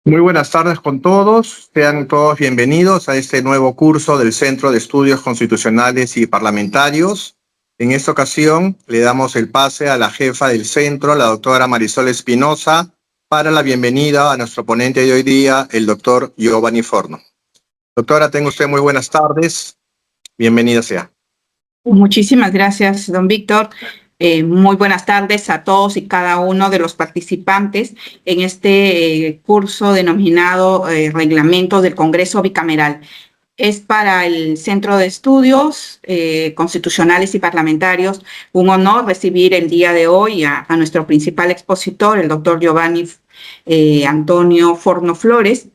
Muy buenas tardes con todos. Sean todos bienvenidos a este nuevo curso del Centro de Estudios Constitucionales y Parlamentarios. En esta ocasión le damos el pase a la jefa del centro, la doctora Marisol Espinosa, para la bienvenida a nuestro ponente de hoy día, el doctor Giovanni Forno. Doctora, tenga usted muy buenas tardes. Bienvenida sea. Muchísimas gracias, don Víctor. Muy buenas tardes a todos y cada uno de los participantes en este curso denominado Reglamento del Congreso Bicameral. Es para el Centro de Estudios Constitucionales y Parlamentarios un honor recibir el día de hoy a nuestro principal expositor, el doctor Giovanni Antonio Forno Flores,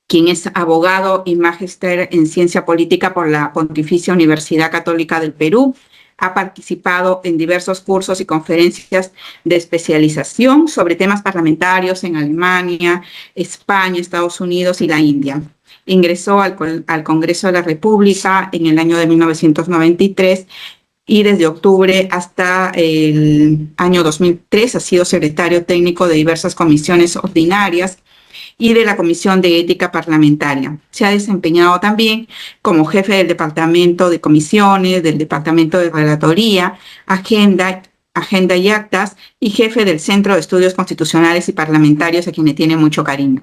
quien es abogado y magíster en Ciencia Política por la Pontificia Universidad Católica del Perú. Ha participado en diversos cursos y conferencias de especialización sobre temas parlamentarios en Alemania, España, Estados Unidos y la India. Ingresó al Congreso de la República en el año de 1993 y desde octubre hasta el año 2003 ha sido secretario técnico de diversas comisiones ordinarias y de la Comisión de Ética Parlamentaria. Se ha desempeñado también como jefe del Departamento de Comisiones, del Departamento de Relatoría, Agenda y Actas, y jefe del Centro de Estudios Constitucionales y Parlamentarios, a quien le tiene mucho cariño.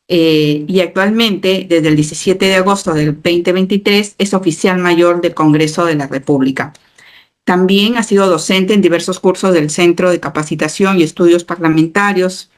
Y actualmente, desde el 17 de agosto del 2023, es oficial mayor del Congreso de la República. También ha sido docente en diversos cursos del Centro de Capacitación y Estudios Parlamentarios,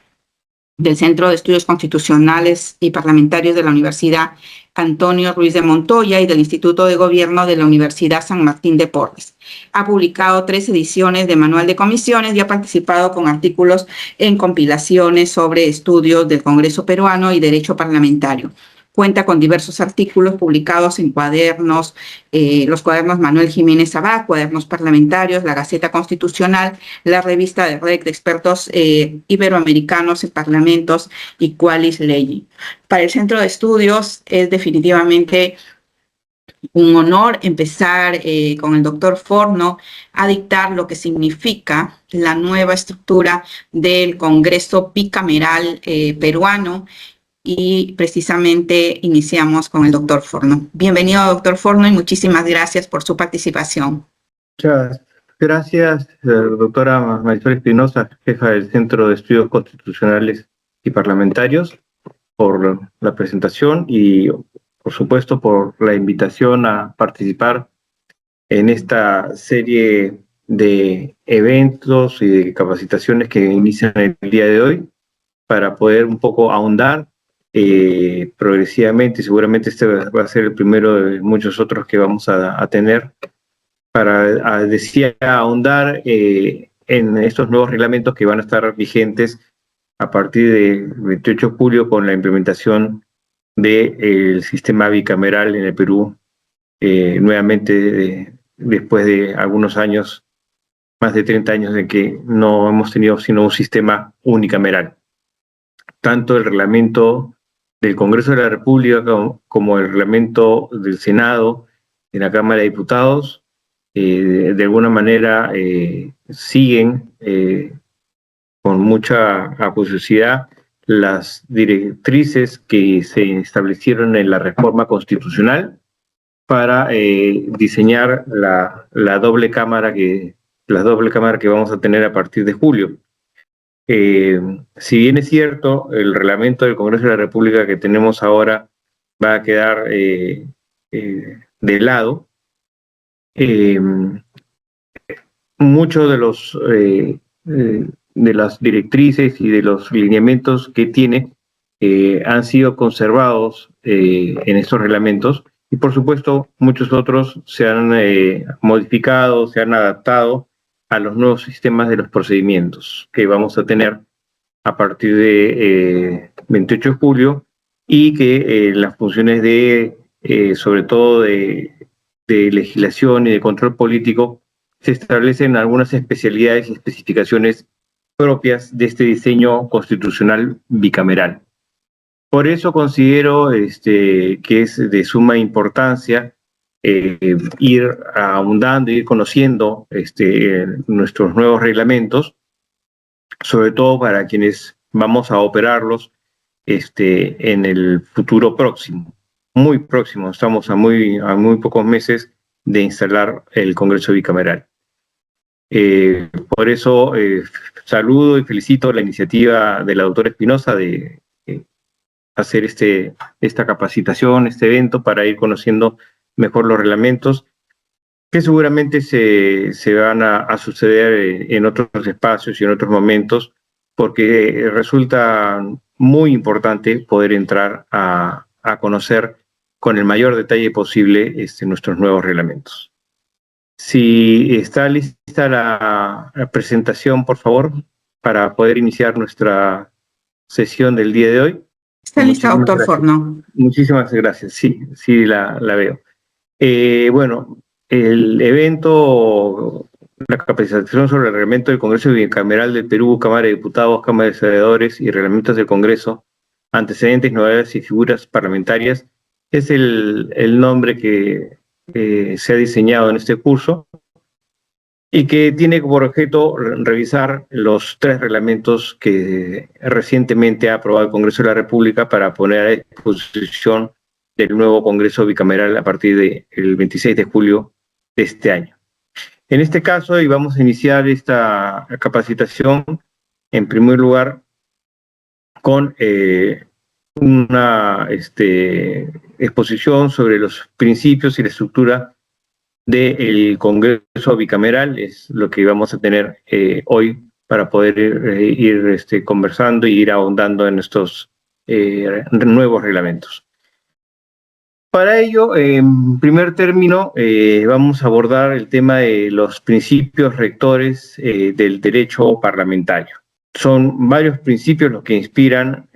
del Centro de Estudios Constitucionales y Parlamentarios de la Universidad Antonio Ruiz de Montoya y del Instituto de Gobierno de la Universidad San Martín de Porres. Ha publicado 3 ediciones de Manual de Comisiones y ha participado con artículos en compilaciones sobre estudios del Congreso peruano y derecho parlamentario. Cuenta con diversos artículos publicados en cuadernos, los cuadernos Manuel Jiménez Abad, cuadernos parlamentarios, la Gaceta Constitucional, la revista de Red de Expertos Iberoamericanos en Parlamentos y Qualis Legi. Para el Centro de Estudios es definitivamente un honor empezar con el doctor Forno a dictar lo que significa la nueva estructura del Congreso bicameral peruano. Y precisamente iniciamos con el doctor Forno. Bienvenido, doctor Forno, y muchísimas gracias por su participación. Muchas gracias, doctora Marisol Espinosa, jefa del Centro de Estudios Constitucionales y Parlamentarios, por la presentación y, por supuesto, por la invitación a participar en esta serie de eventos y de capacitaciones que inician el día de hoy para poder un poco ahondar progresivamente, y seguramente este va a ser el primero de muchos otros que vamos a tener, para, decía, ahondar en estos nuevos reglamentos que van a estar vigentes a partir del 28 de julio con la implementación del sistema bicameral en el Perú, nuevamente después de algunos años, más de 30 años de que no hemos tenido sino un sistema unicameral. Tanto el reglamento del Congreso de la República como el reglamento del Senado en la Cámara de Diputados de alguna manera siguen con mucha acuciosidad las directrices que se establecieron en la reforma constitucional para diseñar la doble cámara que vamos a tener a partir de julio. Si bien es cierto, el reglamento del Congreso de la República que tenemos ahora va a quedar de lado, muchos de las directrices y de los lineamientos que tiene han sido conservados en estos reglamentos, y por supuesto muchos otros se han modificado, se han adaptado a los nuevos sistemas de los procedimientos que vamos a tener a partir de 28 de julio, y que las funciones sobre todo de legislación y de control político se establecen algunas especialidades y especificaciones propias de este diseño constitucional bicameral. Por eso considero que es de suma importancia ir ahondando, ir conociendo nuestros nuevos reglamentos, sobre todo para quienes vamos a operarlos en el futuro próximo, muy próximo. Estamos a muy pocos meses de instalar el Congreso bicameral. Por eso saludo y felicito la iniciativa de la doctora Espinosa de hacer esta capacitación, este evento, para ir conociendo mejor los reglamentos, que seguramente se van a suceder en otros espacios y en otros momentos, porque resulta muy importante poder entrar a conocer con el mayor detalle posible nuestros nuevos reglamentos. Si está lista la presentación, por favor, para poder iniciar nuestra sesión del día de hoy. Está lista, doctor Forno. Muchísimas gracias, sí, la veo. Bueno, el evento, la capacitación sobre el reglamento del Congreso Bicameral del Perú, Cámara de Diputados, Cámara de Senadores y reglamentos del Congreso, antecedentes, novedades y figuras parlamentarias, es el nombre que se ha diseñado en este curso y que tiene por objeto revisar los 3 reglamentos que recientemente ha aprobado el Congreso de la República para poner a disposición del nuevo Congreso bicameral a partir del 26 de julio de este año. En este caso, y vamos a iniciar esta capacitación, en primer lugar, con una exposición sobre los principios y la estructura del Congreso bicameral. Es lo que vamos a tener hoy para poder ir conversando y ir ahondando en estos nuevos reglamentos. Para ello, en primer término, vamos a abordar el tema de los principios rectores del derecho parlamentario. Son varios principios los que inspiran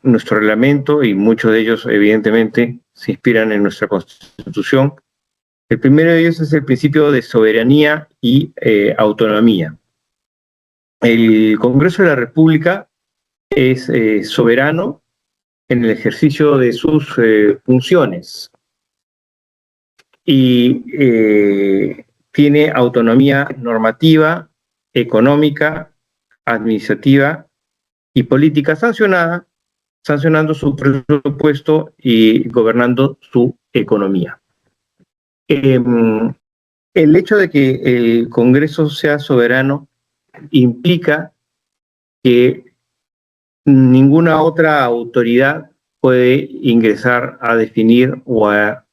nuestro reglamento, y muchos de ellos, evidentemente, se inspiran en nuestra Constitución. El primero de ellos es el principio de soberanía y autonomía. El Congreso de la República es soberano en el ejercicio de sus funciones y tiene autonomía normativa, económica, administrativa y política sancionando su presupuesto y gobernando su economía. El hecho de que el Congreso sea soberano implica que ninguna otra autoridad puede ingresar a definir o a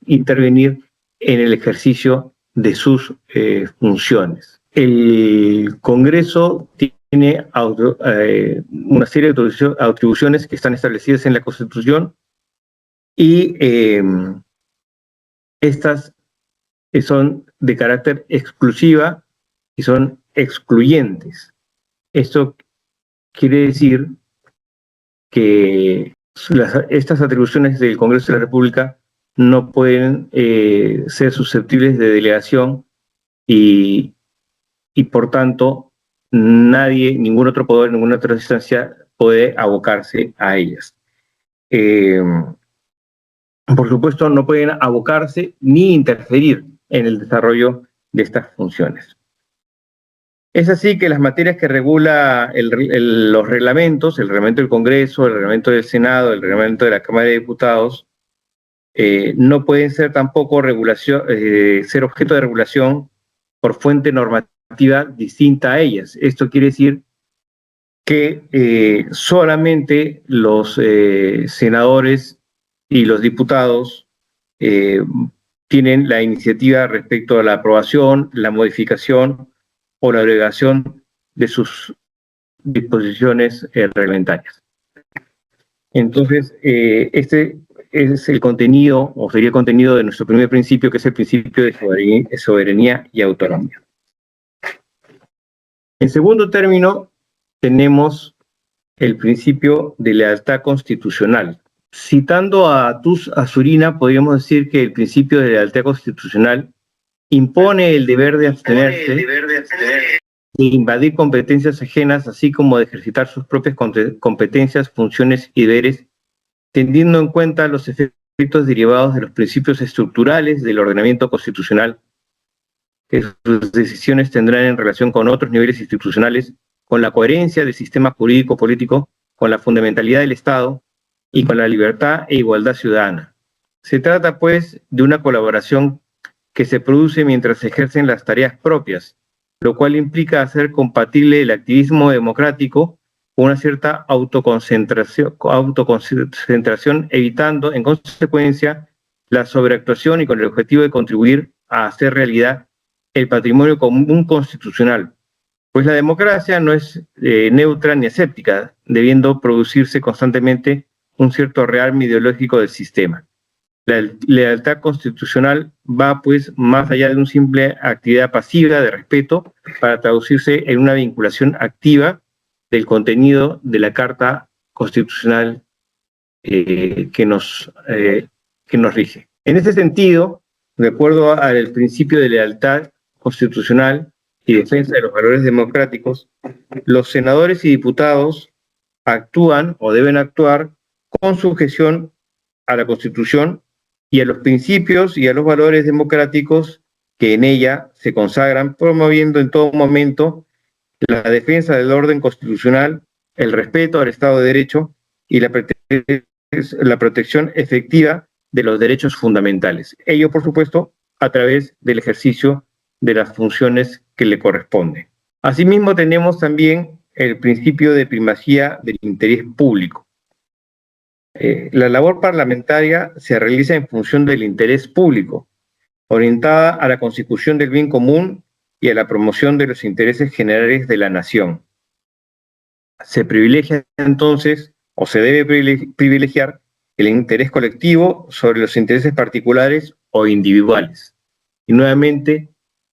intervenir en el ejercicio de sus funciones. El Congreso tiene una serie de atribuciones que están establecidas en la Constitución, y estas son de carácter exclusiva y son excluyentes. Esto quiere decir que estas atribuciones del Congreso de la República no pueden ser susceptibles de delegación y por tanto ningún otro poder, ninguna otra instancia puede abocarse a ellas. Por supuesto, no pueden abocarse ni interferir en el desarrollo de estas funciones. Es así que las materias que regula los reglamentos, el reglamento del Congreso, el reglamento del Senado, el reglamento de la Cámara de Diputados, no pueden ser tampoco ser objeto de regulación por fuente normativa distinta a ellas. Esto quiere decir que solamente los senadores y los diputados tienen la iniciativa respecto a la aprobación, la modificación o la agregación de sus disposiciones reglamentarias. Entonces, este es el contenido, o sería el contenido de nuestro primer principio, que es el principio de soberanía y autonomía. En segundo término, tenemos el principio de lealtad constitucional. Citando a Tus Asurina, podríamos decir que el principio de lealtad constitucional impone el deber de abstenerse de invadir competencias ajenas, así como de ejercitar sus propias competencias, funciones y deberes, teniendo en cuenta los efectos derivados de los principios estructurales del ordenamiento constitucional, que sus decisiones tendrán en relación con otros niveles institucionales, con la coherencia del sistema jurídico-político con la fundamentalidad del Estado y con la libertad e igualdad ciudadana. Se trata, pues, de una colaboración que se produce mientras se ejercen las tareas propias, lo cual implica hacer compatible el activismo democrático con una cierta autoconcentración, evitando, en consecuencia, la sobreactuación y con el objetivo de contribuir a hacer realidad el patrimonio común constitucional. Pues la democracia no es neutra ni escéptica, debiendo producirse constantemente un cierto rearme ideológico del sistema. La lealtad constitucional va, pues, más allá de una simple actividad pasiva de respeto para traducirse en una vinculación activa del contenido de la Carta Constitucional que nos rige. En ese sentido, de acuerdo al principio de lealtad constitucional y defensa de los valores democráticos, los senadores y diputados actúan o deben actuar con sujeción a la Constitución y a los principios y a los valores democráticos que en ella se consagran, promoviendo en todo momento la defensa del orden constitucional, el respeto al Estado de Derecho y la protección efectiva de los derechos fundamentales. Ello, por supuesto, a través del ejercicio de las funciones que le corresponden. Asimismo, tenemos también el principio de primacía del interés público. La labor parlamentaria se realiza en función del interés público, orientada a la consecución del bien común y a la promoción de los intereses generales de la nación. Se privilegia entonces, o se debe privilegiar, el interés colectivo sobre los intereses particulares o individuales. Y nuevamente,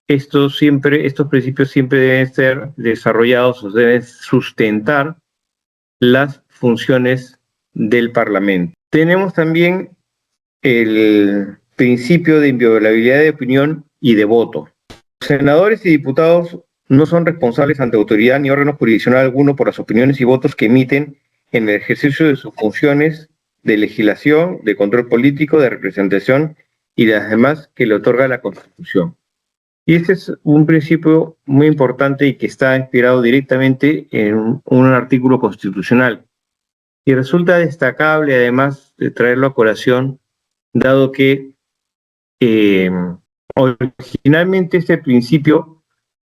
estos principios siempre deben ser desarrollados o deben sustentar las funciones del Parlamento. Tenemos también el principio de inviolabilidad de opinión y de voto. Los senadores y diputados no son responsables ante autoridad ni órgano jurisdiccional alguno por las opiniones y votos que emiten en el ejercicio de sus funciones de legislación, de control político, de representación y las demás que le otorga la Constitución. Y este es un principio muy importante y que está inspirado directamente en un artículo constitucional. Y resulta destacable, además, de traerlo a colación, dado que originalmente este principio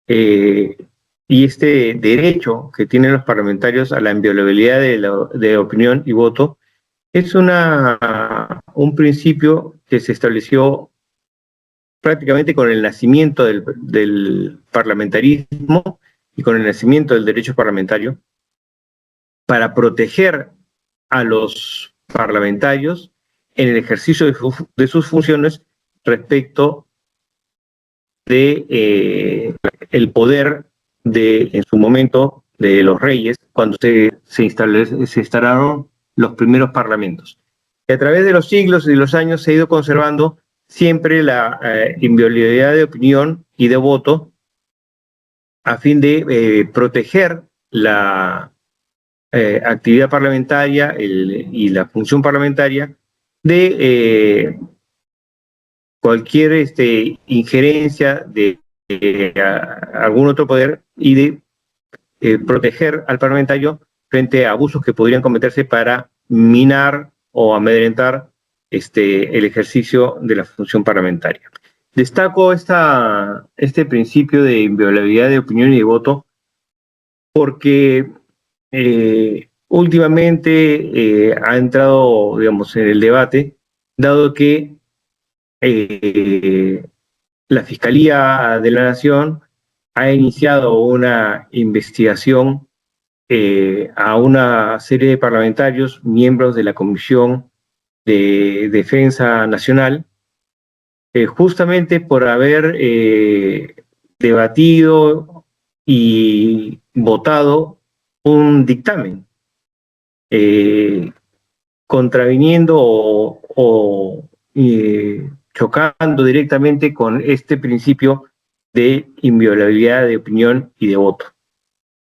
y este derecho que tienen los parlamentarios a la inviolabilidad de opinión y voto es un principio que se estableció prácticamente con el nacimiento del parlamentarismo y con el nacimiento del derecho parlamentario para proteger a los parlamentarios en el ejercicio de sus funciones respecto de el poder en su momento de los reyes cuando se instalaron los primeros parlamentos. Y a través de los siglos y de los años se ha ido conservando siempre la inviolabilidad de opinión y de voto a fin de proteger la actividad parlamentaria y la función parlamentaria de cualquier injerencia de algún otro poder y de proteger al parlamentario frente a abusos que podrían cometerse para minar o amedrentar el ejercicio de la función parlamentaria. Destaco este principio de inviolabilidad de opinión y de voto porque últimamente ha entrado, digamos, en el debate, dado que la Fiscalía de la Nación ha iniciado una investigación a una serie de parlamentarios, miembros de la Comisión de Defensa Nacional, justamente por haber debatido y votado un dictamen contraviniendo o chocando directamente con este principio de inviolabilidad de opinión y de voto.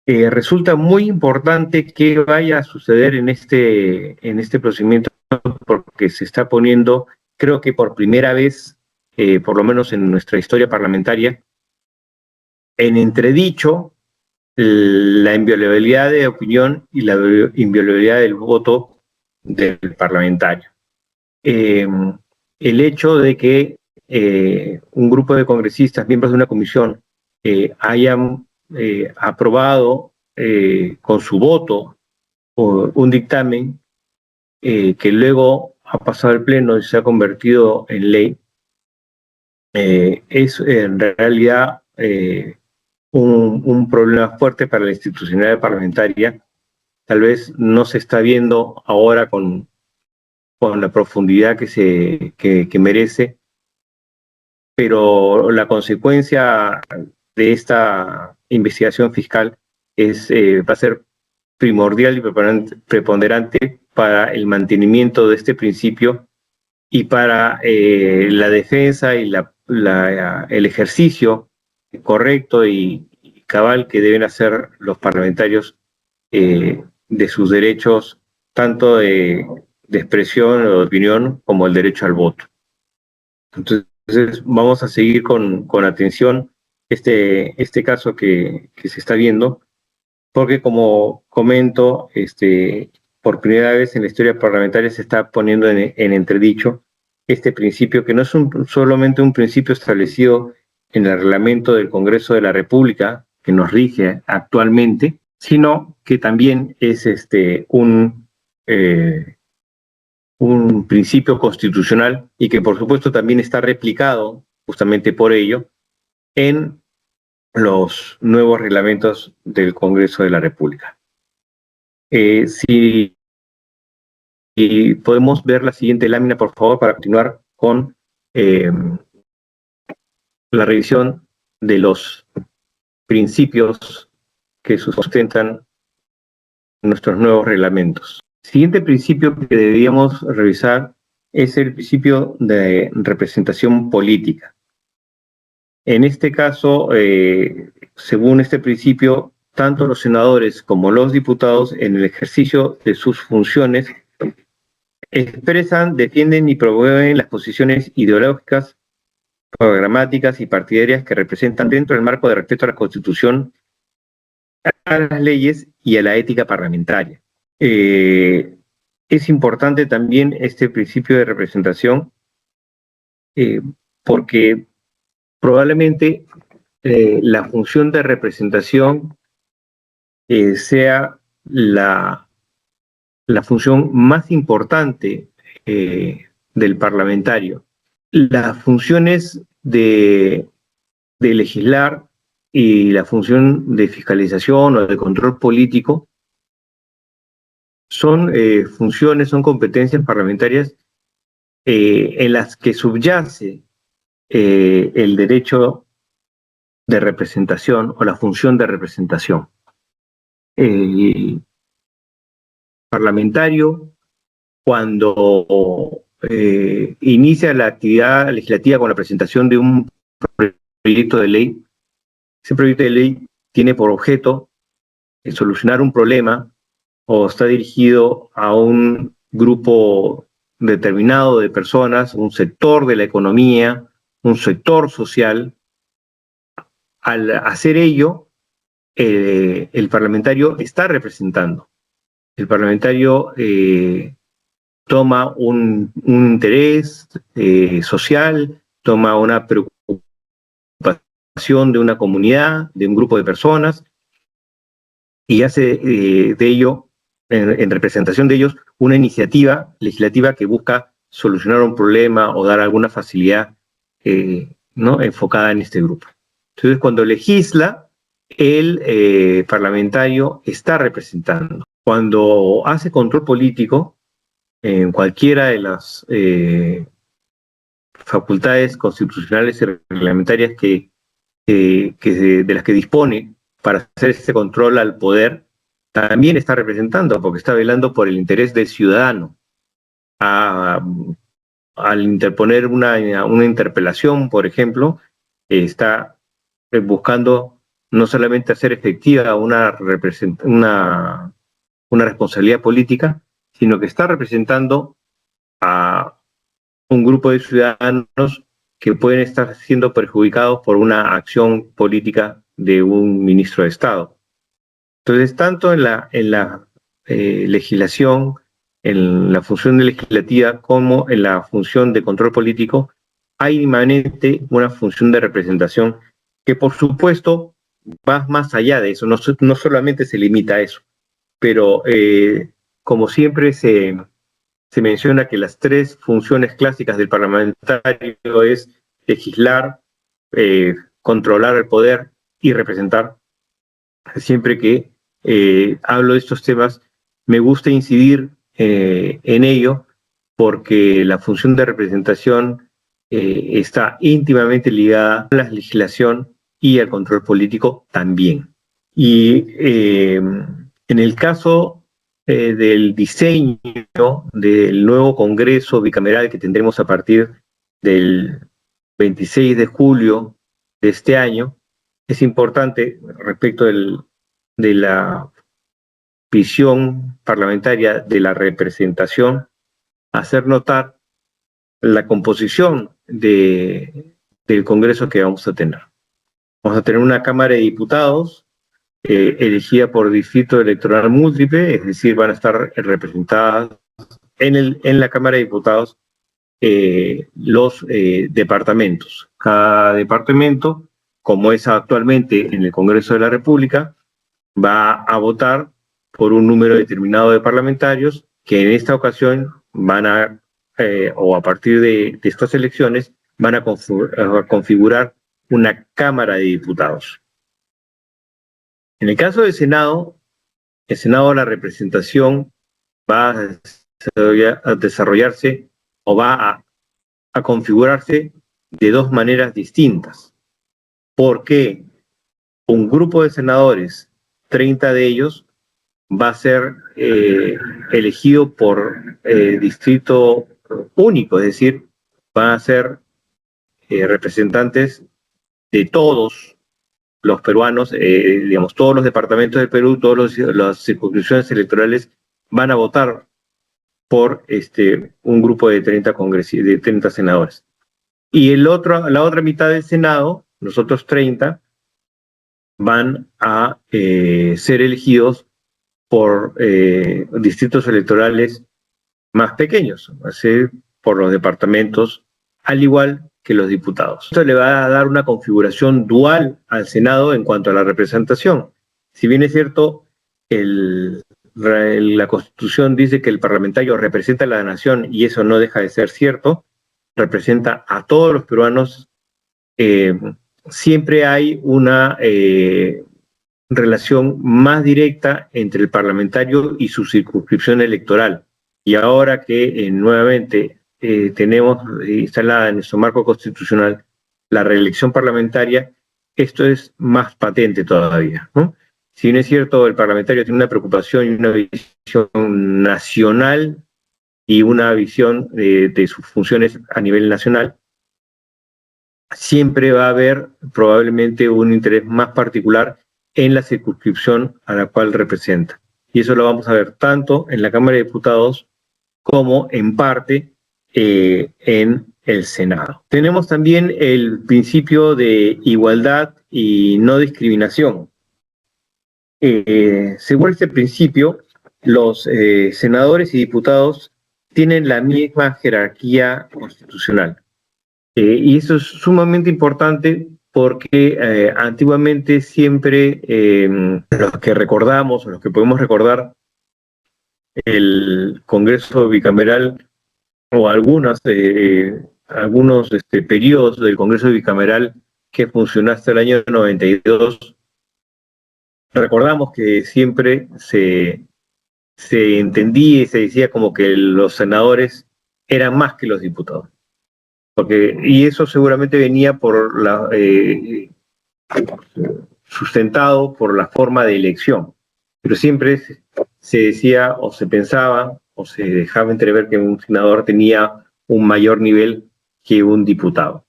Resulta muy importante que vaya a suceder en este procedimiento porque se está poniendo, creo que por primera vez, por lo menos en nuestra historia parlamentaria, en entredicho la inviolabilidad de opinión y la inviolabilidad del voto del parlamentario. El hecho de que un grupo de congresistas, miembros de una comisión, hayan aprobado con su voto un dictamen que luego ha pasado al Pleno y se ha convertido en ley, es en realidad un problema fuerte para la institucionalidad parlamentaria. Tal vez no se está viendo ahora con la profundidad que merece, pero la consecuencia de esta investigación fiscal va a ser primordial y preponderante para el mantenimiento de este principio y para la defensa y el ejercicio correcto y cabal que deben hacer los parlamentarios de sus derechos, tanto de expresión o de opinión como el derecho al voto. Entonces vamos a seguir con atención este caso que se está viendo, porque como comento, por primera vez en la historia parlamentaria se está poniendo en entredicho este principio, que no es solamente un principio establecido en el reglamento del Congreso de la República, que nos rige actualmente, sino que también es un principio constitucional y que por supuesto también está replicado justamente por ello en los nuevos reglamentos del Congreso de la República. Si podemos ver la siguiente lámina, por favor, para continuar con la revisión de los principios que sustentan nuestros nuevos reglamentos. El siguiente principio que deberíamos revisar es el principio de representación política. En este caso, según este principio, tanto los senadores como los diputados, en el ejercicio de sus funciones, expresan, defienden y promueven las posiciones ideológicas, programáticas y partidarias que representan dentro del marco de respeto a la Constitución, a las leyes y a la ética parlamentaria. Es importante también este principio de representación porque probablemente la función de representación sea la función más importante del parlamentario. Las funciones de legislar y la función de fiscalización o de control político son funciones, son competencias parlamentarias en las que subyace el derecho de representación o la función de representación. El parlamentario, cuando inicia la actividad legislativa con la presentación de un proyecto de ley, ese proyecto de ley tiene por objeto solucionar un problema o está dirigido a un grupo determinado de personas, un sector de la economía, un sector social. Al hacer ello, el parlamentario está representando. El parlamentario toma un interés social, toma una preocupación de una comunidad, de un grupo de personas, y hace de ello, en representación de ellos, una iniciativa legislativa que busca solucionar un problema o dar alguna facilidad ¿no? enfocada en este grupo. Entonces, cuando legisla, el parlamentario está representando. Cuando hace control político, en cualquiera de las facultades constitucionales y reglamentarias de las que dispone para hacer este control al poder, también está representando, porque está velando por el interés del ciudadano. Al interponer una interpelación, por ejemplo, está buscando no solamente hacer efectiva una responsabilidad política, sino que está representando a un grupo de ciudadanos que pueden estar siendo perjudicados por una acción política de un ministro de Estado. Entonces, tanto en la legislación, en la función legislativa, como en la función de control político, hay inmanente una función de representación que, por supuesto, va más allá de eso, no solamente se limita a eso, pero como siempre se menciona que las tres funciones clásicas del parlamentario es legislar, controlar el poder y representar. Siempre que hablo de estos temas, me gusta incidir en ello porque la función de representación está íntimamente ligada a la legislación y al control político también. Y en el caso del diseño del nuevo Congreso bicameral que tendremos a partir del 26 de julio de este año, es importante respecto de la visión parlamentaria de la representación hacer notar la composición del Congreso que vamos a tener. Vamos a tener una Cámara de Diputados elegida por distrito electoral múltiple, es decir, van a estar representadas en la Cámara de Diputados los departamentos. Cada departamento, como es actualmente en el Congreso de la República, va a votar por un número determinado de parlamentarios que en esta ocasión van a, o a partir de estas elecciones, van a configurar una Cámara de Diputados. En el caso del Senado, el Senado, la representación va a desarrollarse o va a configurarse de dos maneras distintas. Porque un grupo de senadores, 30 de ellos, va a ser elegido por distrito único, es decir, van a ser representantes de todos los peruanos, digamos, todos los departamentos del Perú, todas las circunscripciones electorales van a votar por un grupo de 30 senadores. Y la otra mitad del Senado, los otros 30, van a ser elegidos por distritos electorales más pequeños, así por los departamentos, al igual que los diputados. Esto le va a dar una configuración dual al Senado en cuanto a la representación. Si bien es cierto, la Constitución dice que el parlamentario representa a la nación, y eso no deja de ser cierto, representa a todos los peruanos, siempre hay una relación más directa entre el parlamentario y su circunscripción electoral. Y ahora que nuevamente tenemos instalada en nuestro marco constitucional la reelección parlamentaria, esto es más patente todavía, ¿no? Si bien es cierto, el parlamentario tiene una preocupación y una visión nacional y una visión de sus funciones a nivel nacional, siempre va a haber probablemente un interés más particular en la circunscripción a la cual representa. Y eso lo vamos a ver tanto en la Cámara de Diputados como en parte en el Senado. Tenemos también el principio de igualdad y no discriminación. Según este principio, los senadores y diputados tienen la misma jerarquía constitucional. Y eso es sumamente importante porque antiguamente siempre los que recordamos, o los que podemos recordar el Congreso bicameral o algunos periodos del Congreso bicameral que funcionó hasta el año 92, recordamos que siempre se entendía y se decía como que los senadores eran más que los diputados. Y eso seguramente venía sustentado por la forma de elección. Pero siempre se decía o se pensaba o se dejaba entrever que un senador tenía un mayor nivel que un diputado.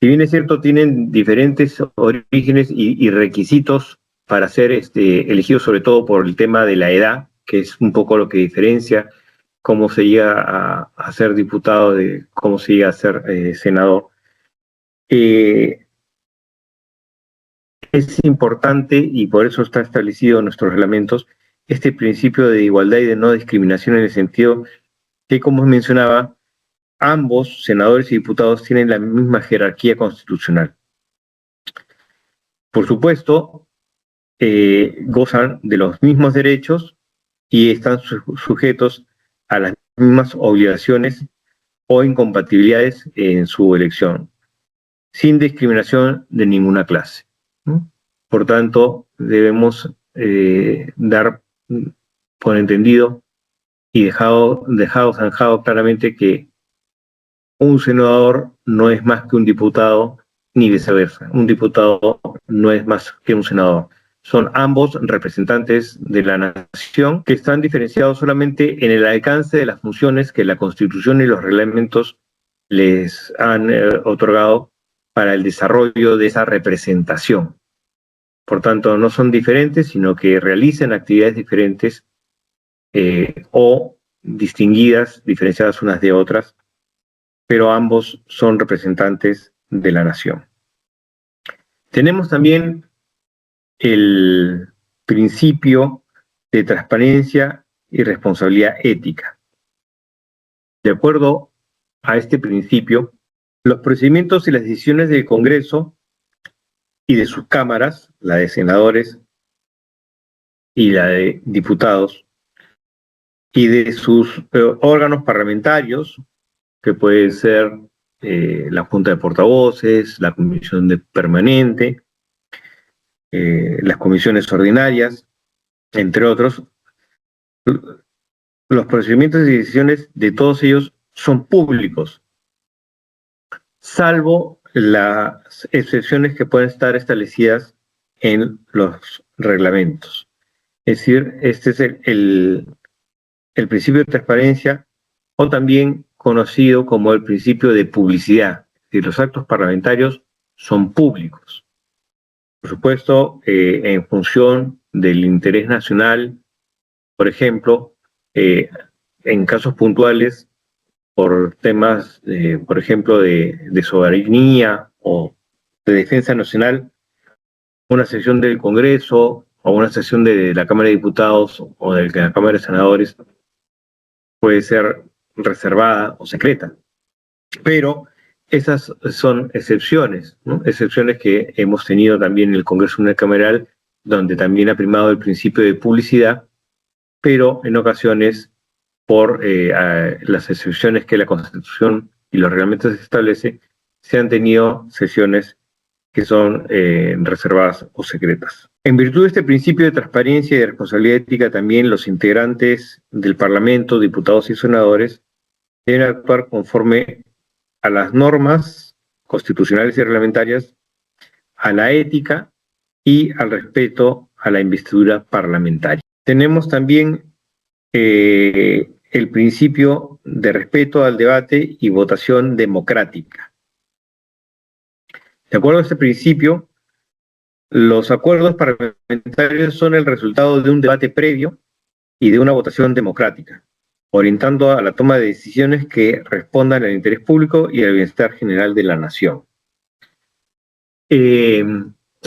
Si bien es cierto, tienen diferentes orígenes y requisitos para ser elegidos, sobre todo por el tema de la edad, que es un poco lo que diferencia cómo se llega a ser diputado de cómo se llega a ser senador. El es importante, y por eso está establecido en nuestros reglamentos, este principio de igualdad y de no discriminación, en el sentido que, como mencionaba, ambos, senadores y diputados, tienen la misma jerarquía constitucional. Por supuesto, gozan de los mismos derechos y están sujetos a las mismas obligaciones o incompatibilidades en su elección, sin discriminación de ninguna clase, ¿no? Por tanto, debemos dar por entendido y dejado zanjado claramente que un senador no es más que un diputado, ni viceversa. Un diputado no es más que un senador. Son ambos representantes de la nación, que están diferenciados solamente en el alcance de las funciones que la Constitución y los reglamentos les han otorgado para el desarrollo de esa representación. Por tanto, no son diferentes, sino que realizan actividades diferentes o distinguidas, diferenciadas unas de otras, pero ambos son representantes de la nación. Tenemos también el principio de transparencia y responsabilidad ética. De acuerdo a este principio, los procedimientos y las decisiones del Congreso y de sus cámaras, la de senadores y la de diputados, y de sus órganos parlamentarios, que puede ser la Junta de Portavoces, la Comisión Permanente, las comisiones ordinarias, entre otros. Los procedimientos y decisiones de todos ellos son públicos, salvo las excepciones que pueden estar establecidas en los reglamentos. Es decir, este es el principio de transparencia, o también conocido como el principio de publicidad. Es decir, los actos parlamentarios son públicos. Por supuesto, en función del interés nacional, por ejemplo, en casos puntuales, por temas, por ejemplo, de soberanía o de defensa nacional, una sesión del Congreso o una sesión de la Cámara de Diputados o de la Cámara de Senadores puede ser reservada o secreta. Pero esas son excepciones, ¿no? Excepciones que hemos tenido también en el Congreso Unicameral, donde también ha primado el principio de publicidad, pero en ocasiones, por las excepciones que la Constitución y los reglamentos establecen, se han tenido sesiones que son reservadas o secretas. En virtud de este principio de transparencia y de responsabilidad ética, también los integrantes del Parlamento, diputados y senadores, deben actuar conforme a las normas constitucionales y reglamentarias, a la ética y al respeto a la investidura parlamentaria. Tenemos también el principio de respeto al debate y votación democrática. De acuerdo a este principio, los acuerdos parlamentarios son el resultado de un debate previo y de una votación democrática, orientando a la toma de decisiones que respondan al interés público y al bienestar general de la nación.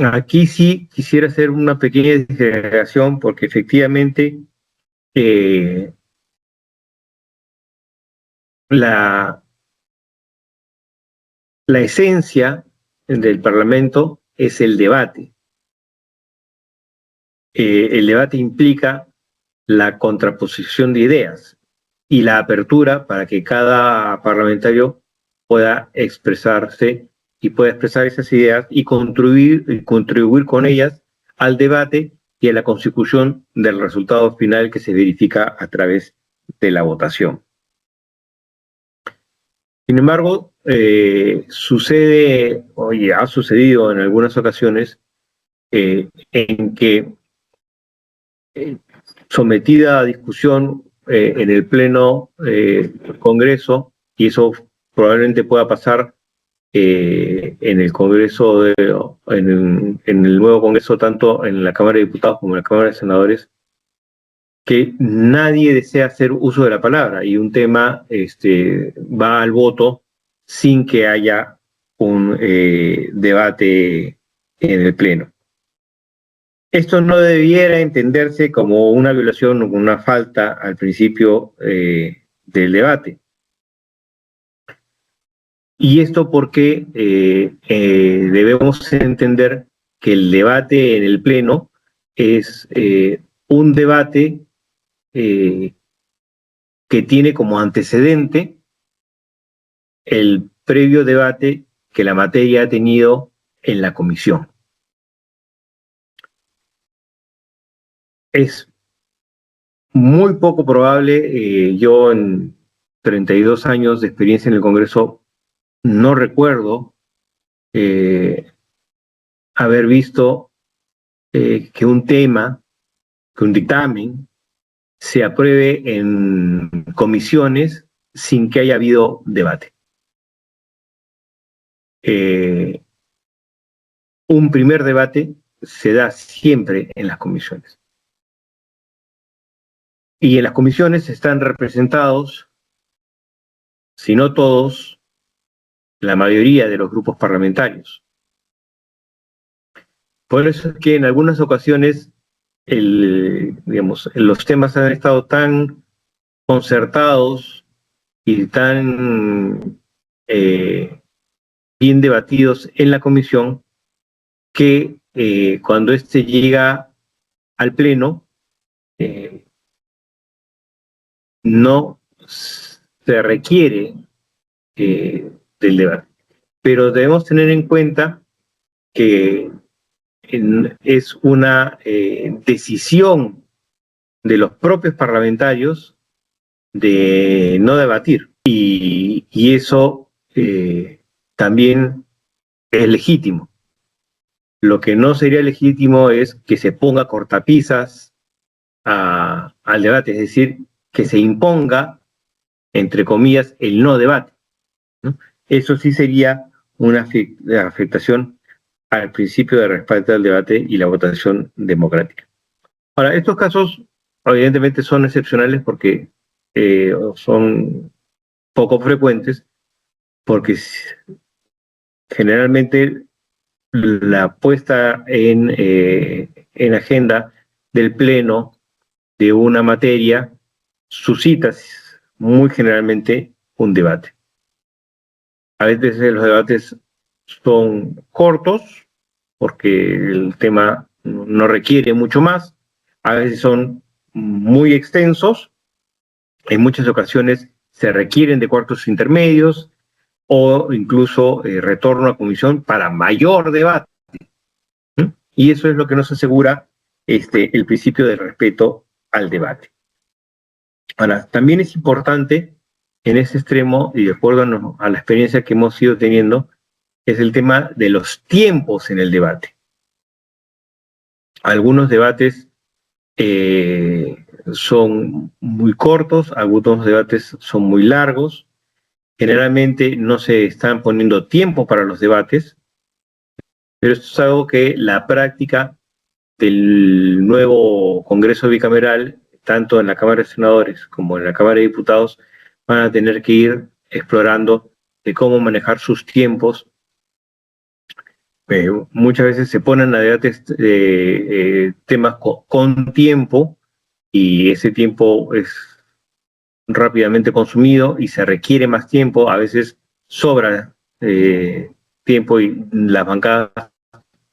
Aquí sí quisiera hacer una pequeña disgregación, porque efectivamente la esencia del Parlamento es el debate. El debate implica la contraposición de ideas y la apertura para que cada parlamentario pueda expresarse y pueda expresar esas ideas y contribuir con ellas al debate y a la consecución del resultado final que se verifica a través de la votación. Sin embargo, sucede, oye, ha sucedido en algunas ocasiones en que sometida a discusión en el Pleno del Congreso, y eso probablemente pueda pasar en el Congreso, en el nuevo Congreso, tanto en la Cámara de Diputados como en la Cámara de Senadores, que nadie desea hacer uso de la palabra y un tema va al voto sin que haya un debate en el Pleno. Esto no debiera entenderse como una violación o una falta al principio del debate. Y esto porque debemos entender que el debate en el Pleno es un debate que tiene como antecedente el previo debate que la materia ha tenido en la comisión. Es muy poco probable, yo en 32 años de experiencia en el Congreso no recuerdo haber visto que un tema, que un dictamen, se apruebe en comisiones sin que haya habido debate. Un primer debate se da siempre en las comisiones. Y en las comisiones están representados, si no todos, la mayoría de los grupos parlamentarios. Por eso es que en algunas ocasiones los temas han estado tan concertados y tan bien debatidos en la comisión que cuando éste llega al Pleno no se requiere del debate. Pero debemos tener en cuenta que es una decisión de los propios parlamentarios de no debatir. Y eso también es legítimo. Lo que no sería legítimo es que se ponga cortapisas al debate, es decir, que se imponga, entre comillas, el no debate, ¿no? Eso sí sería una afectación al principio de respeto al debate y la votación democrática. Ahora, estos casos evidentemente son excepcionales porque son poco frecuentes, porque generalmente la puesta en agenda del Pleno de una materia suscita muy generalmente un debate. A veces los debates son cortos porque el tema no requiere mucho más, a veces son muy extensos, en muchas ocasiones se requieren de cuartos intermedios o incluso retorno a comisión para mayor debate. Y eso es lo que nos asegura el principio de respeto al debate. Ahora, también es importante en ese extremo, y de acuerdo a la experiencia que hemos ido teniendo, es el tema de los tiempos en el debate. Algunos debates son muy cortos, algunos debates son muy largos. Generalmente no se están poniendo tiempo para los debates, pero esto es algo que la práctica del nuevo Congreso bicameral, tanto en la Cámara de Senadores como en la Cámara de Diputados, van a tener que ir explorando de cómo manejar sus tiempos. Muchas veces se ponen a debates temas con tiempo y ese tiempo es rápidamente consumido y se requiere más tiempo, a veces sobra tiempo y las bancadas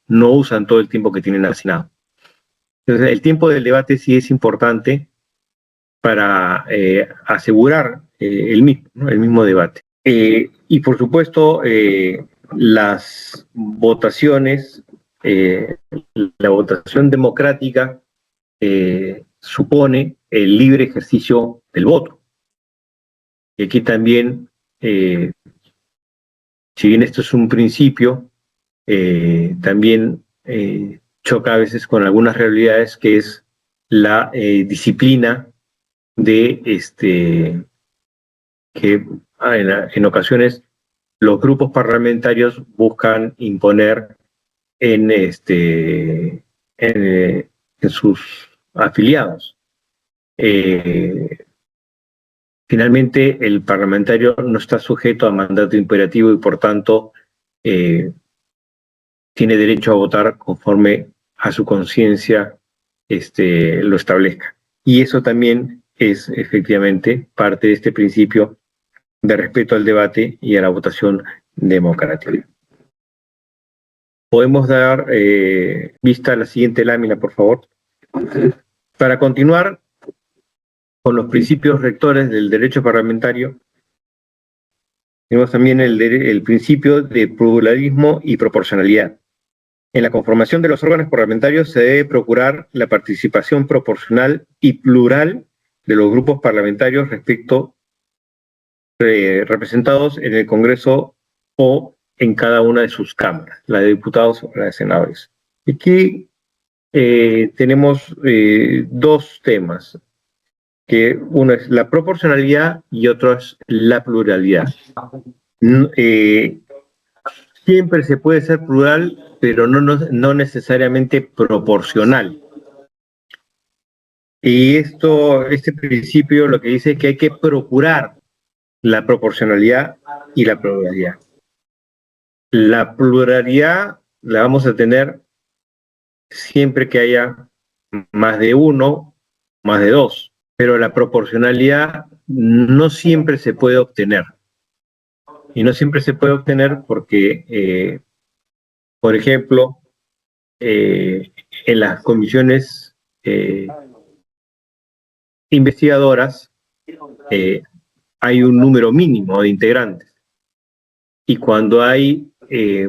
no usan todo el tiempo que tienen asignado. Entonces, el tiempo del debate sí es importante para asegurar el mismo debate. Y por supuesto, las votaciones, la votación democrática supone el libre ejercicio del voto. Y aquí también, si bien esto es un principio, también choca a veces con algunas realidades, que es la disciplina de que en ocasiones los grupos parlamentarios buscan imponer en sus afiliados. Finalmente, el parlamentario no está sujeto a mandato imperativo y por tanto tiene derecho a votar conforme a su conciencia lo establezca. Y eso también es efectivamente parte de este principio de respeto al debate y a la votación democrática. Podemos dar vista a la siguiente lámina, por favor. Para continuar con los principios rectores del derecho parlamentario, tenemos también el principio de pluralismo y proporcionalidad. En la conformación de los órganos parlamentarios se debe procurar la participación proporcional y plural de los grupos parlamentarios representados en el Congreso o en cada una de sus cámaras, la de diputados o la de senadores. Aquí tenemos dos temas, que uno es la proporcionalidad y otro es la pluralidad. Siempre se puede ser plural, pero no necesariamente proporcional. Y este principio lo que dice es que hay que procurar la proporcionalidad y la pluralidad. La pluralidad la vamos a tener siempre que haya más de uno, más de dos, pero la proporcionalidad no siempre se puede obtener. Y no siempre se puede obtener porque, por ejemplo, en las comisiones investigadoras hay un número mínimo de integrantes. Y cuando hay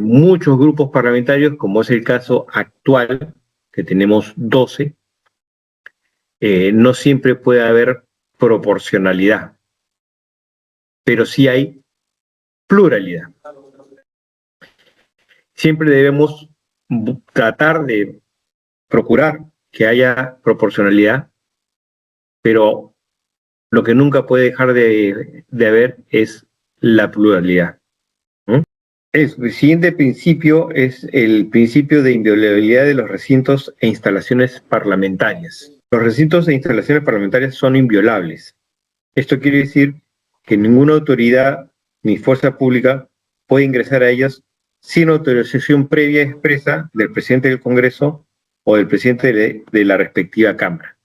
muchos grupos parlamentarios, como es el caso actual, que tenemos 12, no siempre puede haber proporcionalidad, pero sí hay pluralidad. Siempre debemos tratar de procurar que haya proporcionalidad, pero lo que nunca puede dejar de haber es la pluralidad. El siguiente principio es el principio de inviolabilidad de los recintos e instalaciones parlamentarias. Los recintos e instalaciones parlamentarias son inviolables. Esto quiere decir que ninguna autoridad ni fuerza pública puede ingresar a ellas sin autorización previa expresa del presidente del Congreso o del presidente de la respectiva Cámara.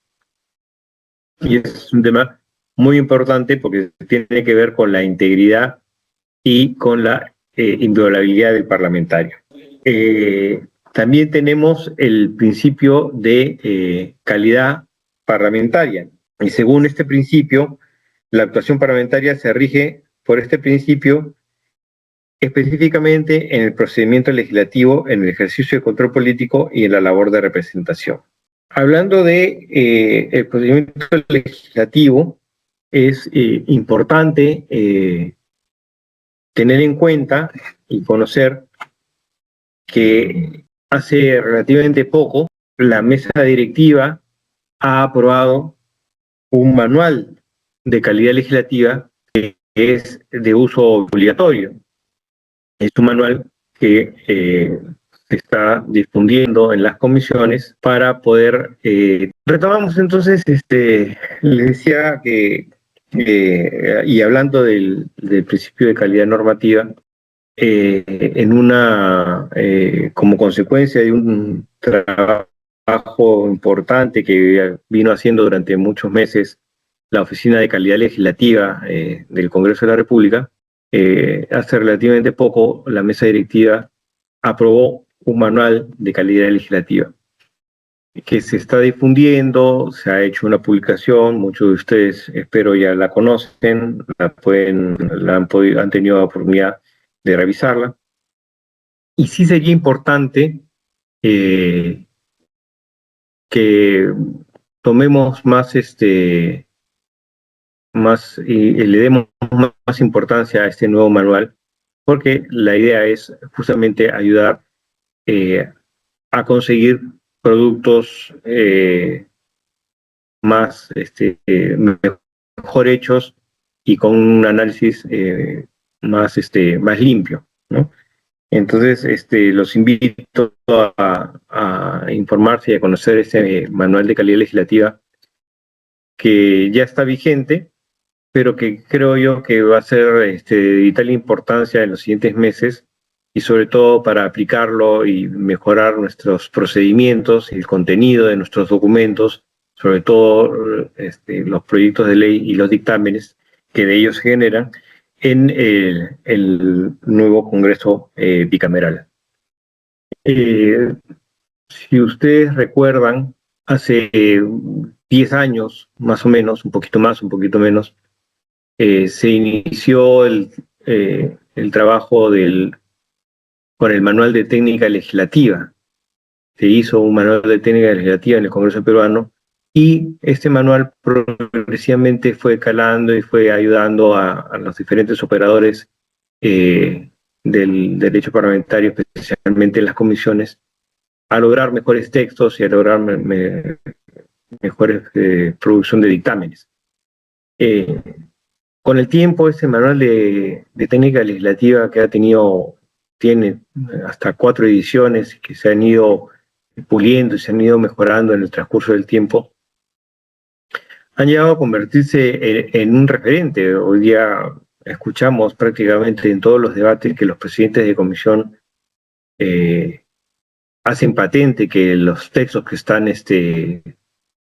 Y es un tema muy importante porque tiene que ver con la integridad y con la inviolabilidad del parlamentario. También tenemos el principio de calidad parlamentaria. Y según este principio, la actuación parlamentaria se rige por este principio específicamente en el procedimiento legislativo, en el ejercicio de control político y en la labor de representación. Hablando de el procedimiento legislativo, es importante tener en cuenta y conocer que hace relativamente poco la mesa directiva ha aprobado un manual de calidad legislativa que es de uso obligatorio. Es un manual que se está difundiendo en las comisiones para poder... Retomamos entonces, les decía que, y hablando del principio de calidad normativa, como consecuencia de un trabajo importante que vino haciendo durante muchos meses la Oficina de Calidad Legislativa del Congreso de la República, hace relativamente poco la mesa directiva aprobó un manual de calidad legislativa que se está difundiendo, se ha hecho una publicación, muchos de ustedes espero ya la conocen, han tenido la oportunidad de revisarla. Y sí sería importante que tomemos más y le demos más importancia a este nuevo manual, porque la idea es justamente ayudar a conseguir productos mejor hechos y con un análisis más limpio, ¿no? Entonces, los invito a informarse y a conocer este manual de calidad legislativa que ya está vigente, pero que creo yo que va a ser de vital importancia en los siguientes meses y sobre todo para aplicarlo y mejorar nuestros procedimientos y el contenido de nuestros documentos, sobre todo los proyectos de ley y los dictámenes que de ellos se generan en el nuevo Congreso bicameral. Si ustedes recuerdan, hace 10 años, más o menos, un poquito más, un poquito menos, se inició el trabajo con el Manual de Técnica Legislativa. Se hizo un Manual de Técnica Legislativa en el Congreso peruano y este manual progresivamente fue calando y fue ayudando a los diferentes operadores del derecho parlamentario, especialmente en las comisiones, a lograr mejores textos y a lograr mejores producción de dictámenes. Con el tiempo, este manual de técnica legislativa que tiene hasta 4 ediciones que se han ido puliendo y se han ido mejorando en el transcurso del tiempo, han llegado a convertirse en un referente. Hoy día escuchamos prácticamente en todos los debates que los presidentes de comisión hacen patente que los textos que están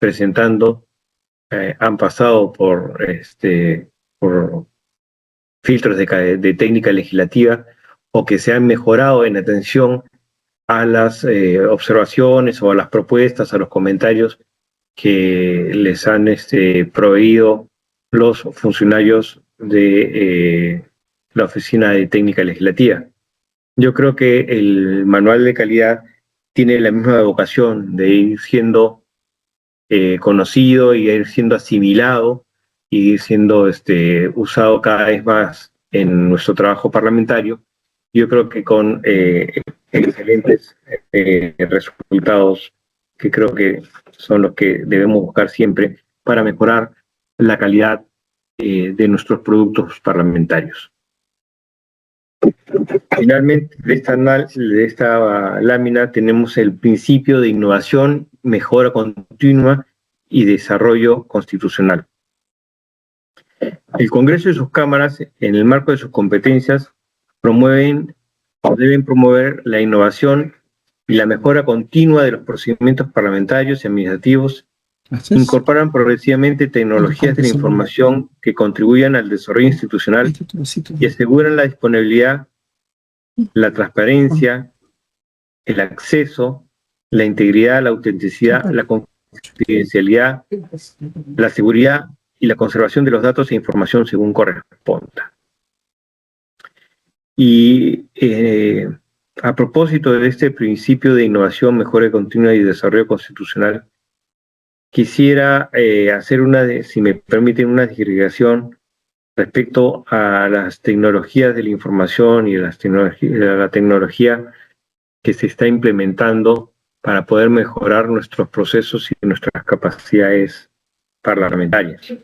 presentando han pasado por filtros de técnica legislativa o que se han mejorado en atención a las observaciones o a las propuestas, a los comentarios que les han proveído los funcionarios de la Oficina de Técnica Legislativa. Yo creo que el manual de calidad tiene la misma vocación de ir siendo conocido y ir siendo asimilado y ir siendo usado cada vez más en nuestro trabajo parlamentario. Yo creo que con excelentes resultados que creo que son los que debemos buscar siempre para mejorar la calidad de nuestros productos parlamentarios. Finalmente, de esta lámina tenemos el principio de innovación, mejora continua y desarrollo constitucional. El Congreso y sus cámaras, en el marco de sus competencias, deben promover la innovación y la mejora continua de los procedimientos parlamentarios y administrativos, incorporan progresivamente tecnologías de la información que contribuyan al desarrollo institucional y aseguran la disponibilidad, la transparencia, el acceso, la integridad, la autenticidad, la confidencialidad, la seguridad y la conservación de los datos e información según corresponda. Y a propósito de este principio de innovación, mejora continua y desarrollo constitucional, quisiera hacer si me permiten, una digregación respecto a las tecnologías de la información y a la tecnología que se está implementando para poder mejorar nuestros procesos y nuestras capacidades parlamentarias.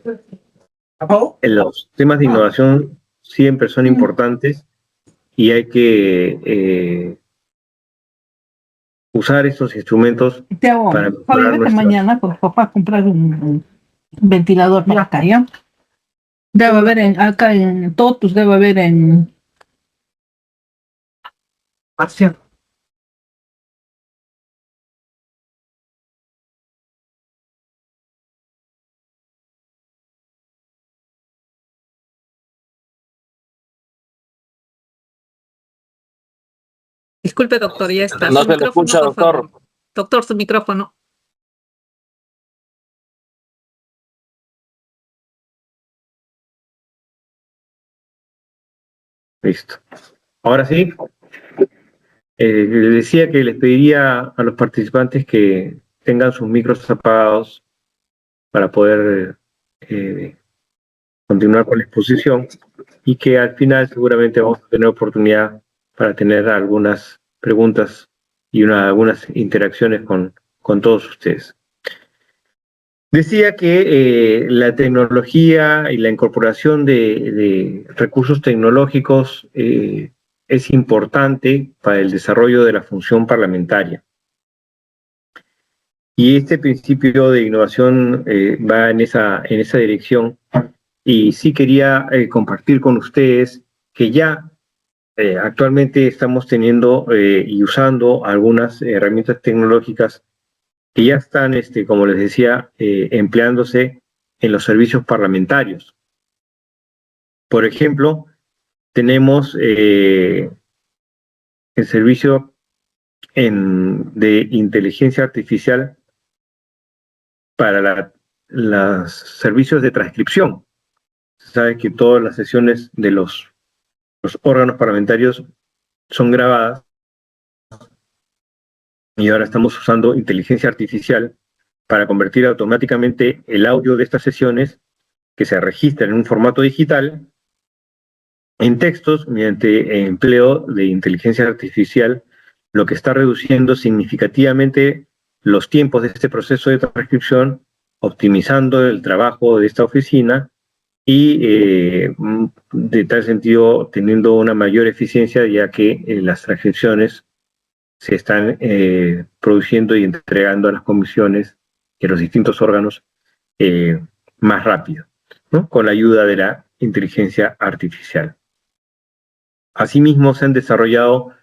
Los temas de innovación siempre son importantes y hay que usar estos instrumentos para mejorar mañana con papá a comprar un ventilador para acá, ¿ya? Debe haber acá en Totus, debe haber en acción. Disculpe, doctor, ya está. No se le escucha, doctor. Doctor, su micrófono. Listo. Ahora sí, les decía que les pediría a los participantes que tengan sus micros apagados para poder continuar con la exposición y que al final seguramente vamos a tener oportunidad para tener algunas preguntas y algunas interacciones con todos ustedes. Decía que la tecnología y la incorporación de recursos tecnológicos es importante para el desarrollo de la función parlamentaria. Y este principio de innovación va en esa dirección. Y sí quería compartir con ustedes que ya actualmente estamos teniendo y usando algunas herramientas tecnológicas que ya están, como les decía, empleándose en los servicios parlamentarios. Por ejemplo, tenemos el servicio de inteligencia artificial para los servicios de transcripción. Se sabe que todas las sesiones de los órganos parlamentarios son grabadas y ahora estamos usando inteligencia artificial para convertir automáticamente el audio de estas sesiones que se registran en un formato digital en textos mediante empleo de inteligencia artificial, lo que está reduciendo significativamente los tiempos de este proceso de transcripción, optimizando el trabajo de esta oficina y de tal sentido teniendo una mayor eficiencia, ya que las transcripciones se están produciendo y entregando a las comisiones y a los distintos órganos más rápido, ¿no? Con la ayuda de la inteligencia artificial. Asimismo, se han desarrollado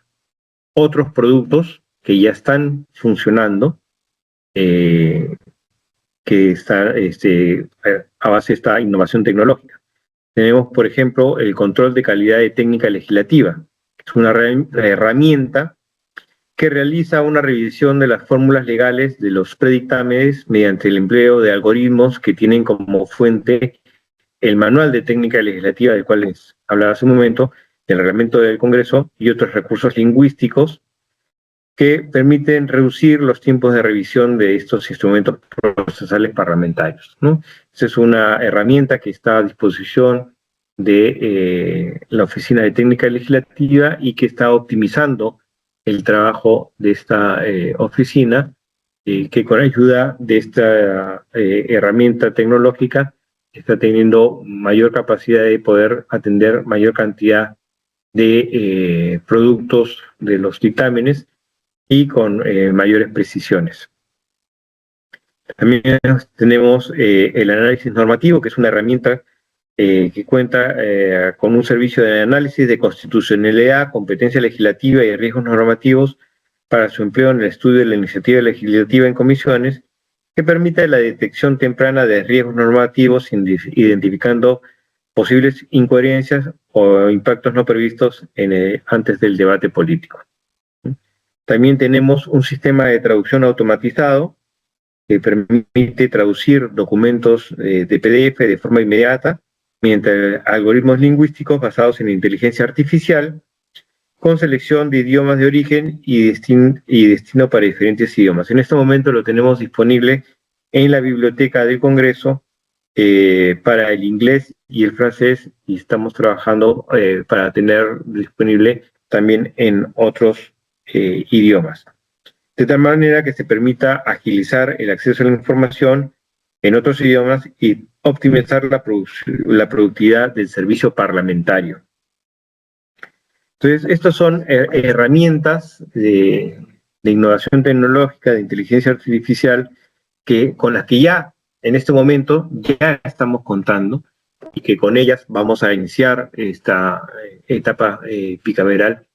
otros productos que ya están funcionando, que están a base de esta innovación tecnológica. Tenemos, por ejemplo, el control de calidad de técnica legislativa. Es una herramienta que realiza una revisión de las fórmulas legales de los predictámenes mediante el empleo de algoritmos que tienen como fuente el manual de técnica legislativa del cual les hablaba hace un momento, el reglamento del Congreso y otros recursos lingüísticos que permiten reducir los tiempos de revisión de estos instrumentos procesales parlamentarios, ¿no? Esa es una herramienta que está a disposición de la Oficina de Técnica Legislativa y que está optimizando el trabajo de esta oficina, que con ayuda de esta herramienta tecnológica está teniendo mayor capacidad de poder atender mayor cantidad de productos de los dictámenes y con mayores precisiones. También tenemos el análisis normativo, que es una herramienta que cuenta con un servicio de análisis de constitucionalidad, competencia legislativa y riesgos normativos para su empleo en el estudio de la iniciativa legislativa en comisiones, que permite la detección temprana de riesgos normativos, identificando posibles incoherencias o impactos no previstos antes del debate político. También tenemos un sistema de traducción automatizado que permite traducir documentos de PDF de forma inmediata mediante algoritmos lingüísticos basados en inteligencia artificial, con selección de idiomas de origen y destino para diferentes idiomas. En este momento lo tenemos disponible en la biblioteca del Congreso para el inglés y el francés, y estamos trabajando para tener disponible también en otros idiomas. De tal manera que se permita agilizar el acceso a la información en otros idiomas y optimizar la productividad del servicio parlamentario. Entonces, estas son herramientas de innovación tecnológica, de inteligencia artificial, con las que ya en este momento ya estamos contando y que con ellas vamos a iniciar esta etapa bicameral,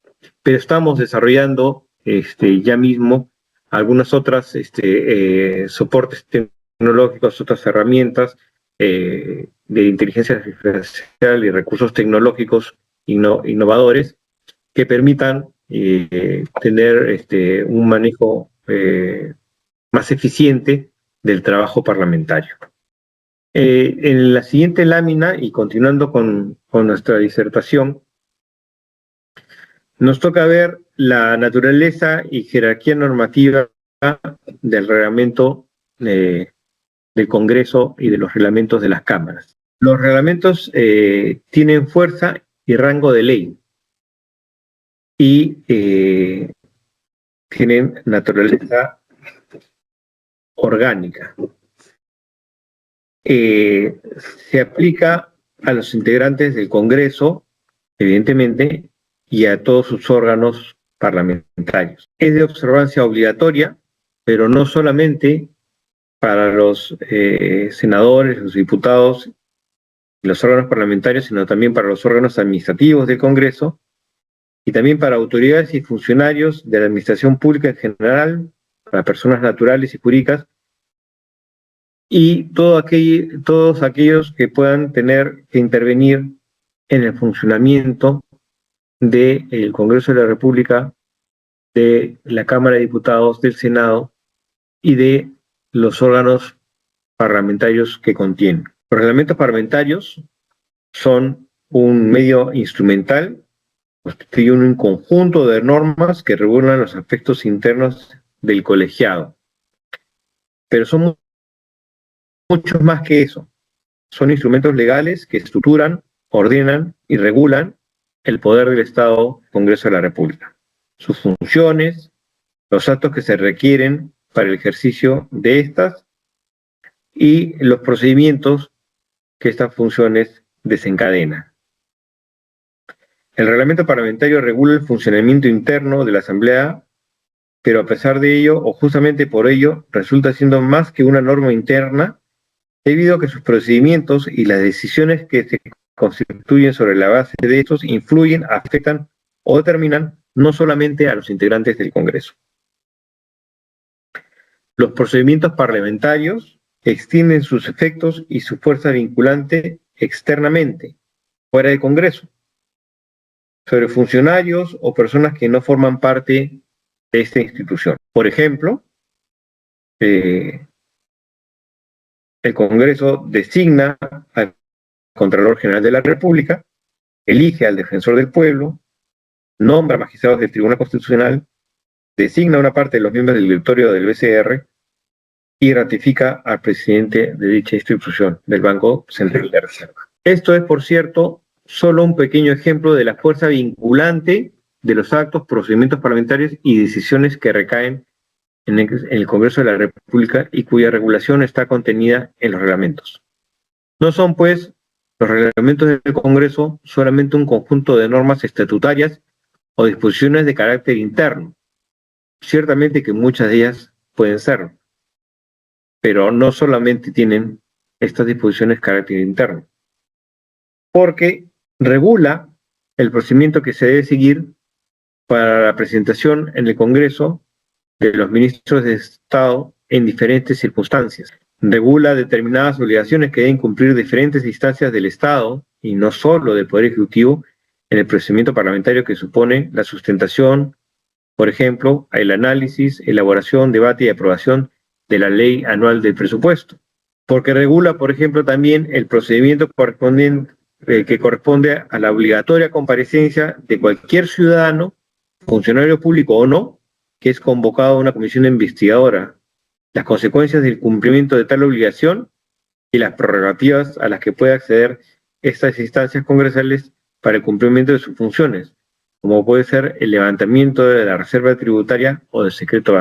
pero estamos desarrollando ya mismo algunas otras soportes tecnológicos, otras herramientas de inteligencia artificial y recursos tecnológicos innovadores que permitan tener un manejo más eficiente del trabajo parlamentario. En la siguiente lámina, y continuando con nuestra disertación, nos toca ver la naturaleza y jerarquía normativa del reglamento del Congreso y de los reglamentos de las cámaras. Los reglamentos tienen fuerza y rango de ley y tienen naturaleza orgánica. Se aplica a los integrantes del Congreso, evidentemente, y a todos sus órganos parlamentarios. Es de observancia obligatoria, pero no solamente para los senadores, los diputados y los órganos parlamentarios, sino también para los órganos administrativos del Congreso y también para autoridades y funcionarios de la administración pública en general, para personas naturales y jurídicas, y todos aquellos que puedan tener que intervenir en el funcionamiento del Congreso de la República, de la Cámara de Diputados, del Senado y de los órganos parlamentarios que contienen. Los reglamentos parlamentarios son un medio instrumental, constituyen un conjunto de normas que regulan los aspectos internos del colegiado, pero son mucho más que eso. Son instrumentos legales que estructuran, ordenan y regulan el poder del Estado, Congreso de la República, sus funciones, los actos que se requieren para el ejercicio de estas y los procedimientos que estas funciones desencadenan. El reglamento parlamentario regula el funcionamiento interno de la Asamblea, pero a pesar de ello, o justamente por ello, resulta siendo más que una norma interna, debido a que sus procedimientos y las decisiones que se constituyen sobre la base de estos influyen, afectan o determinan no solamente a los integrantes del Congreso. Los procedimientos parlamentarios extienden sus efectos y su fuerza vinculante externamente, fuera del Congreso, sobre funcionarios o personas que no forman parte de esta institución. Por ejemplo, el Congreso designa al Contralor General de la República, elige al Defensor del Pueblo, nombra magistrados del Tribunal Constitucional, designa una parte de los miembros del directorio del BCR y ratifica al presidente de dicha institución, del Banco Central de Reserva. Esto es, por cierto, solo un pequeño ejemplo de la fuerza vinculante de los actos, procedimientos parlamentarios y decisiones que recaen en el Congreso de la República y cuya regulación está contenida en los reglamentos. No son, pues, los reglamentos del Congreso solamente un conjunto de normas estatutarias o disposiciones de carácter interno. Ciertamente que muchas de ellas pueden serlo, pero no solamente tienen estas disposiciones de carácter interno, porque regula el procedimiento que se debe seguir para la presentación en el Congreso de los ministros de Estado en diferentes circunstancias. Regula determinadas obligaciones que deben cumplir diferentes instancias del Estado y no solo del Poder Ejecutivo en el procedimiento parlamentario que supone la sustentación, por ejemplo, el análisis, elaboración, debate y aprobación de la ley anual del presupuesto. Porque regula, por ejemplo, también el procedimiento correspondiente que corresponde a la obligatoria comparecencia de cualquier ciudadano, funcionario público o no, que es convocado a una comisión investigadora, las consecuencias del cumplimiento de tal obligación y las prerrogativas a las que puede acceder estas instancias congresales para el cumplimiento de sus funciones, como puede ser el levantamiento de la reserva tributaria o del secreto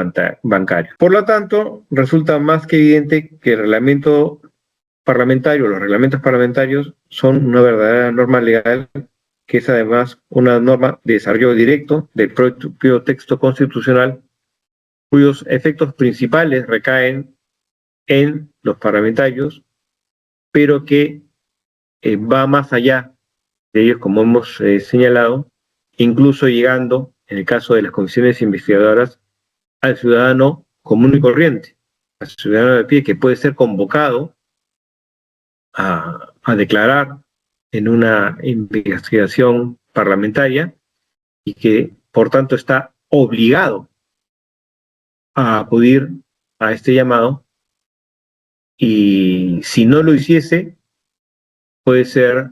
bancario. Por lo tanto, resulta más que evidente que el reglamento parlamentario, los reglamentos parlamentarios son una verdadera norma legal, que es además una norma de desarrollo directo del propio texto constitucional, cuyos efectos principales recaen en los parlamentarios, pero que va más allá de ellos, como hemos señalado, incluso llegando, en el caso de las comisiones investigadoras, al ciudadano común y corriente, al ciudadano de pie, que puede ser convocado a declarar en una investigación parlamentaria y que, por tanto, está obligado a acudir a este llamado, y si no lo hiciese, puede ser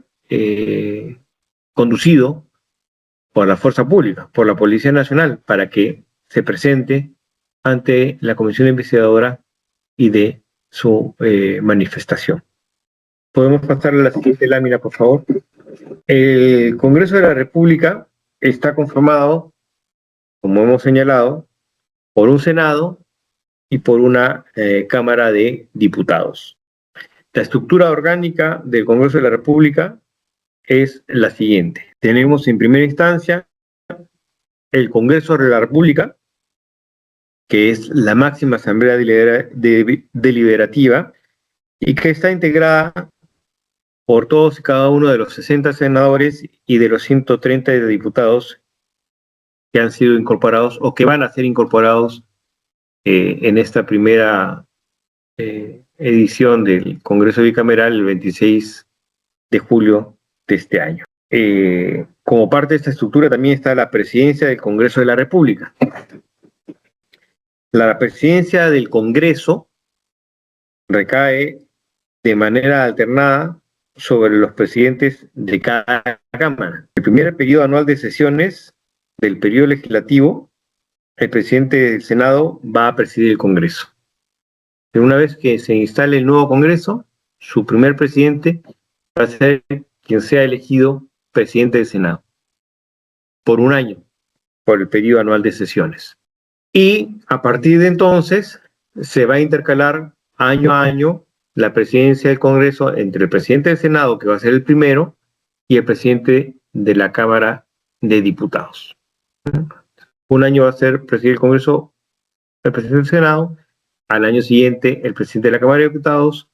conducido por la fuerza pública, por la Policía Nacional, para que se presente ante la comisión investigadora y de su manifestación. ¿Podemos pasar a la siguiente lámina, por favor? El Congreso de la República está conformado, como hemos señalado, por un Senado y por una Cámara de Diputados. La estructura orgánica del Congreso de la República es la siguiente. Tenemos en primera instancia el Congreso de la República, que es la máxima asamblea deliberativa y que está integrada por todos y cada uno de los 60 senadores y de los 130 diputados que han sido incorporados o que van a ser incorporados en esta primera edición del Congreso Bicameral el 26 de julio de este año. Como parte de esta estructura también está la presidencia del Congreso de la República. La presidencia del Congreso recae de manera alternada sobre los presidentes de cada Cámara. El primer periodo anual de sesiones del periodo legislativo, el presidente del Senado va a presidir el Congreso. Pero una vez que se instale el nuevo Congreso, su primer presidente va a ser quien sea elegido presidente del Senado por un año, por el periodo anual de sesiones. Y a partir de entonces se va a intercalar año a año la presidencia del Congreso entre el presidente del Senado, que va a ser el primero, y el presidente de la Cámara de Diputados. Un año va a ser presidente del Congreso el presidente del Senado, al año siguiente el presidente de la Cámara de Diputados,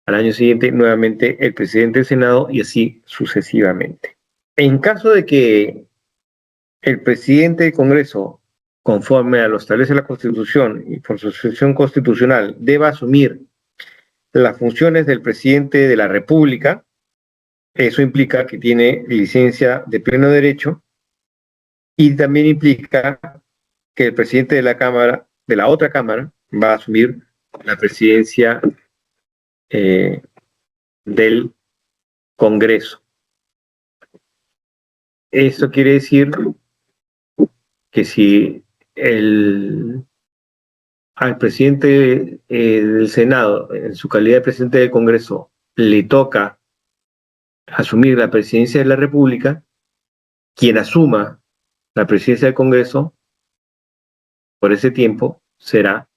al año siguiente nuevamente el presidente del Senado y así sucesivamente. En caso de que el presidente del Congreso, conforme a lo establece la Constitución y por sucesión constitucional, deba asumir las funciones del presidente de la República, eso implica que tiene licencia de pleno derecho y también implica que el presidente de la Cámara, de la otra Cámara, va a asumir la presidencia del Congreso. Esto quiere decir que si al presidente del Senado, en su calidad de presidente del Congreso, le toca asumir la presidencia de la República, quien asuma la presidencia del Congreso por ese tiempo será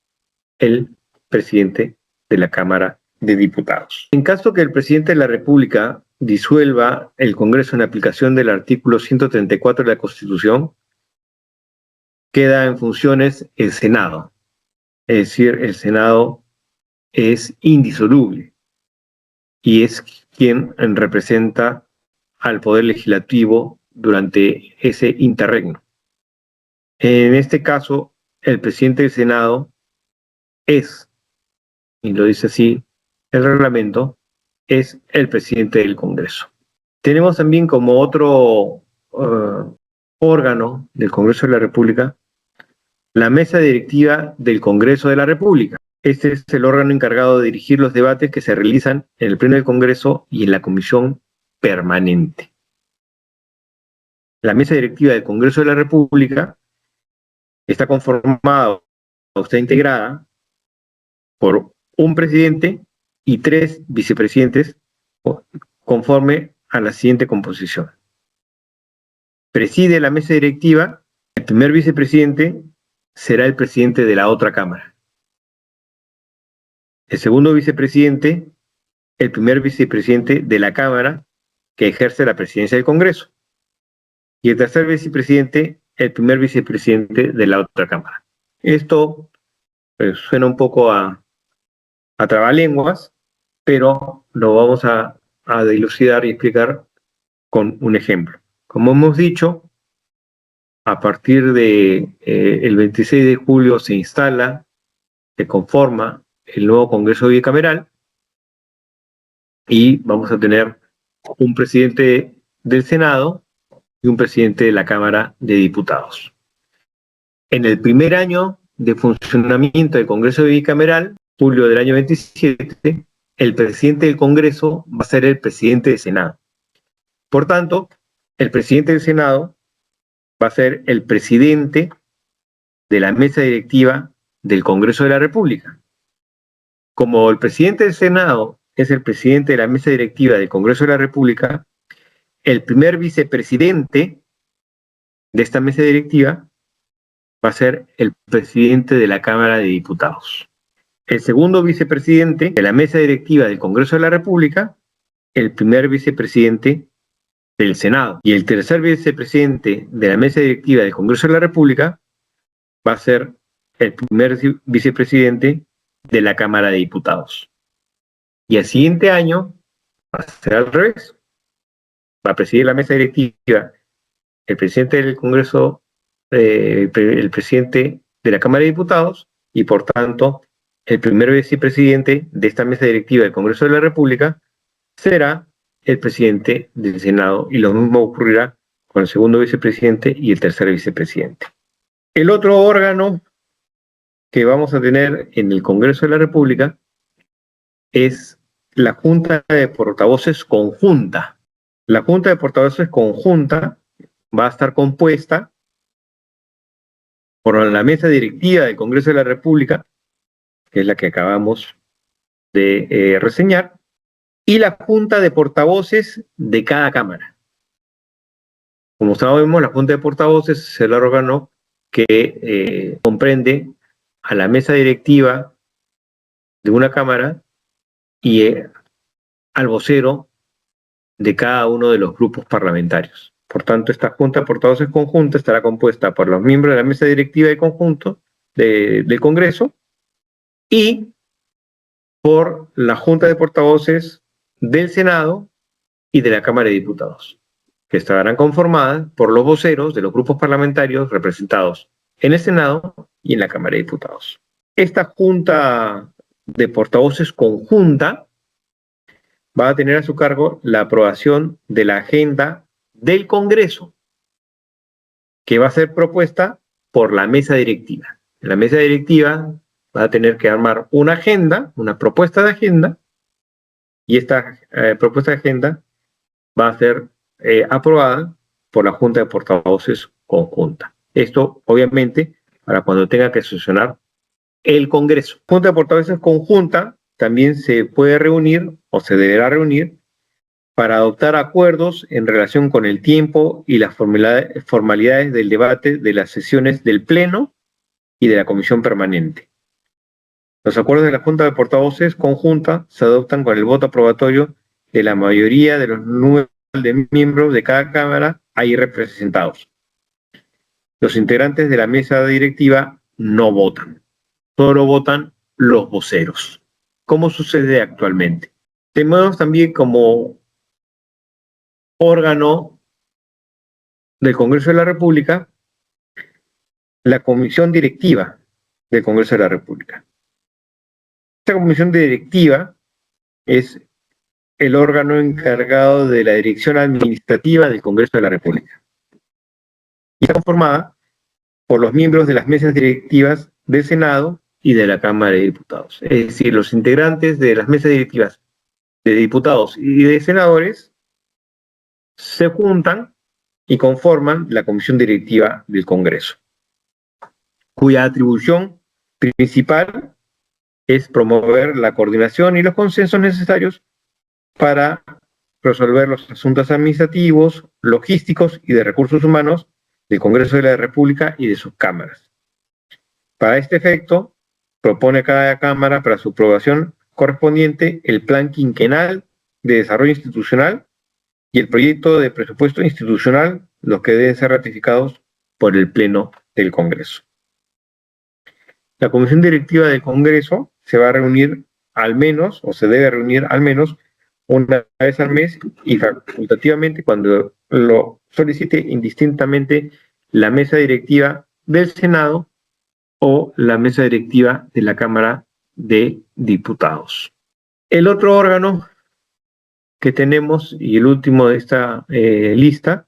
el presidente de la Cámara de Diputados. En caso que el presidente de la República disuelva el Congreso en aplicación del artículo 134 de la Constitución, queda en funciones el Senado. Es decir, el Senado es indisoluble y es quien representa al Poder Legislativo durante ese interregno. En este caso, el presidente del Senado es, y lo dice así el reglamento, es el presidente del Congreso. Tenemos también como otro órgano del Congreso de la República la mesa directiva del Congreso de la República. Este es el órgano encargado de dirigir los debates que se realizan en el Pleno del Congreso y en la Comisión Permanente. La mesa directiva del Congreso de la República está conformada o está integrada por un presidente y 3 vicepresidentes conforme a la siguiente composición. Preside la mesa directiva el primer vicepresidente será el presidente de la otra Cámara. El segundo vicepresidente, el primer vicepresidente de la Cámara que ejerce la presidencia del Congreso. Y el tercer vicepresidente, el primer vicepresidente de la otra Cámara. Esto suena un poco a trabalenguas, pero lo vamos a dilucidar y explicar con un ejemplo. Como hemos dicho, a partir de el 26 de julio se instala, se conforma el nuevo Congreso bicameral y vamos a tener un presidente del Senado y un presidente de la Cámara de Diputados. En el primer año de funcionamiento del Congreso bicameral, julio del año 27, el presidente del Congreso va a ser el presidente del Senado. Por tanto, el presidente del Senado va a ser el presidente de la mesa directiva del Congreso de la República. Como el presidente del Senado es el presidente de la mesa directiva del Congreso de la República, el primer vicepresidente de esta mesa directiva va a ser el presidente de la Cámara de Diputados. El segundo vicepresidente de la mesa directiva del Congreso de la República, el primer vicepresidente del Senado. Y el tercer vicepresidente de la mesa directiva del Congreso de la República va a ser el primer vicepresidente de la Cámara de Diputados. Y al siguiente año va a ser al revés. Va a presidir la mesa directiva el presidente del Congreso el presidente de la Cámara de Diputados y, por tanto, el primer vicepresidente de esta mesa directiva del Congreso de la República será el presidente del Senado, y lo mismo ocurrirá con el segundo vicepresidente y el tercer vicepresidente. El otro órgano que vamos a tener en el Congreso de la República es la Junta de Portavoces Conjunta. La Junta de Portavoces Conjunta va a estar compuesta por la mesa directiva del Congreso de la República, que es la que acabamos de reseñar, y la Junta de Portavoces de cada Cámara. Como sabemos, la Junta de Portavoces es el órgano que comprende a la mesa directiva de una Cámara y al vocero de cada uno de los grupos parlamentarios. Por tanto, esta Junta de Portavoces Conjunta estará compuesta por los miembros de la mesa directiva de conjunto del Congreso y por la Junta de Portavoces del Senado y de la Cámara de Diputados, que estarán conformadas por los voceros de los grupos parlamentarios representados en el Senado y en la Cámara de Diputados. Esta Junta de Portavoces Conjunta va a tener a su cargo la aprobación de la agenda del Congreso, que va a ser propuesta por la mesa directiva. La mesa directiva va a tener que armar una agenda, una propuesta de agenda, y esta propuesta de agenda va a ser aprobada por la Junta de Portavoces Conjunta. Esto, obviamente, para cuando tenga que sesionar el Congreso. La Junta de Portavoces Conjunta también se puede reunir o se deberá reunir para adoptar acuerdos en relación con el tiempo y las formalidades del debate de las sesiones del Pleno y de la Comisión Permanente. Los acuerdos de la Junta de Portavoces Conjunta se adoptan con el voto aprobatorio de la mayoría de los números de miembros de cada Cámara ahí representados. Los integrantes de la mesa directiva no votan, solo votan los voceros, como sucede actualmente. Tenemos también como órgano del Congreso de la República la Comisión Directiva del Congreso de la República. Esta comisión directiva es el órgano encargado de la dirección administrativa del Congreso de la República. Y está conformada por los miembros de las mesas directivas del Senado y de la Cámara de Diputados. Es decir, los integrantes de las mesas directivas de diputados y de senadores se juntan y conforman la comisión directiva del Congreso, cuya atribución principal es promover la coordinación y los consensos necesarios para resolver los asuntos administrativos, logísticos y de recursos humanos del Congreso de la República y de sus cámaras. Para este efecto, propone a cada Cámara para su aprobación correspondiente el Plan Quinquenal de Desarrollo Institucional y el proyecto de presupuesto institucional, los que deben ser ratificados por el Pleno del Congreso. La Comisión Directiva del Congreso se va a reunir al menos, o se debe reunir al menos, una vez al mes y facultativamente cuando lo solicite indistintamente la mesa directiva del Senado o la mesa directiva de la Cámara de Diputados. El otro órgano que tenemos, y el último de esta lista,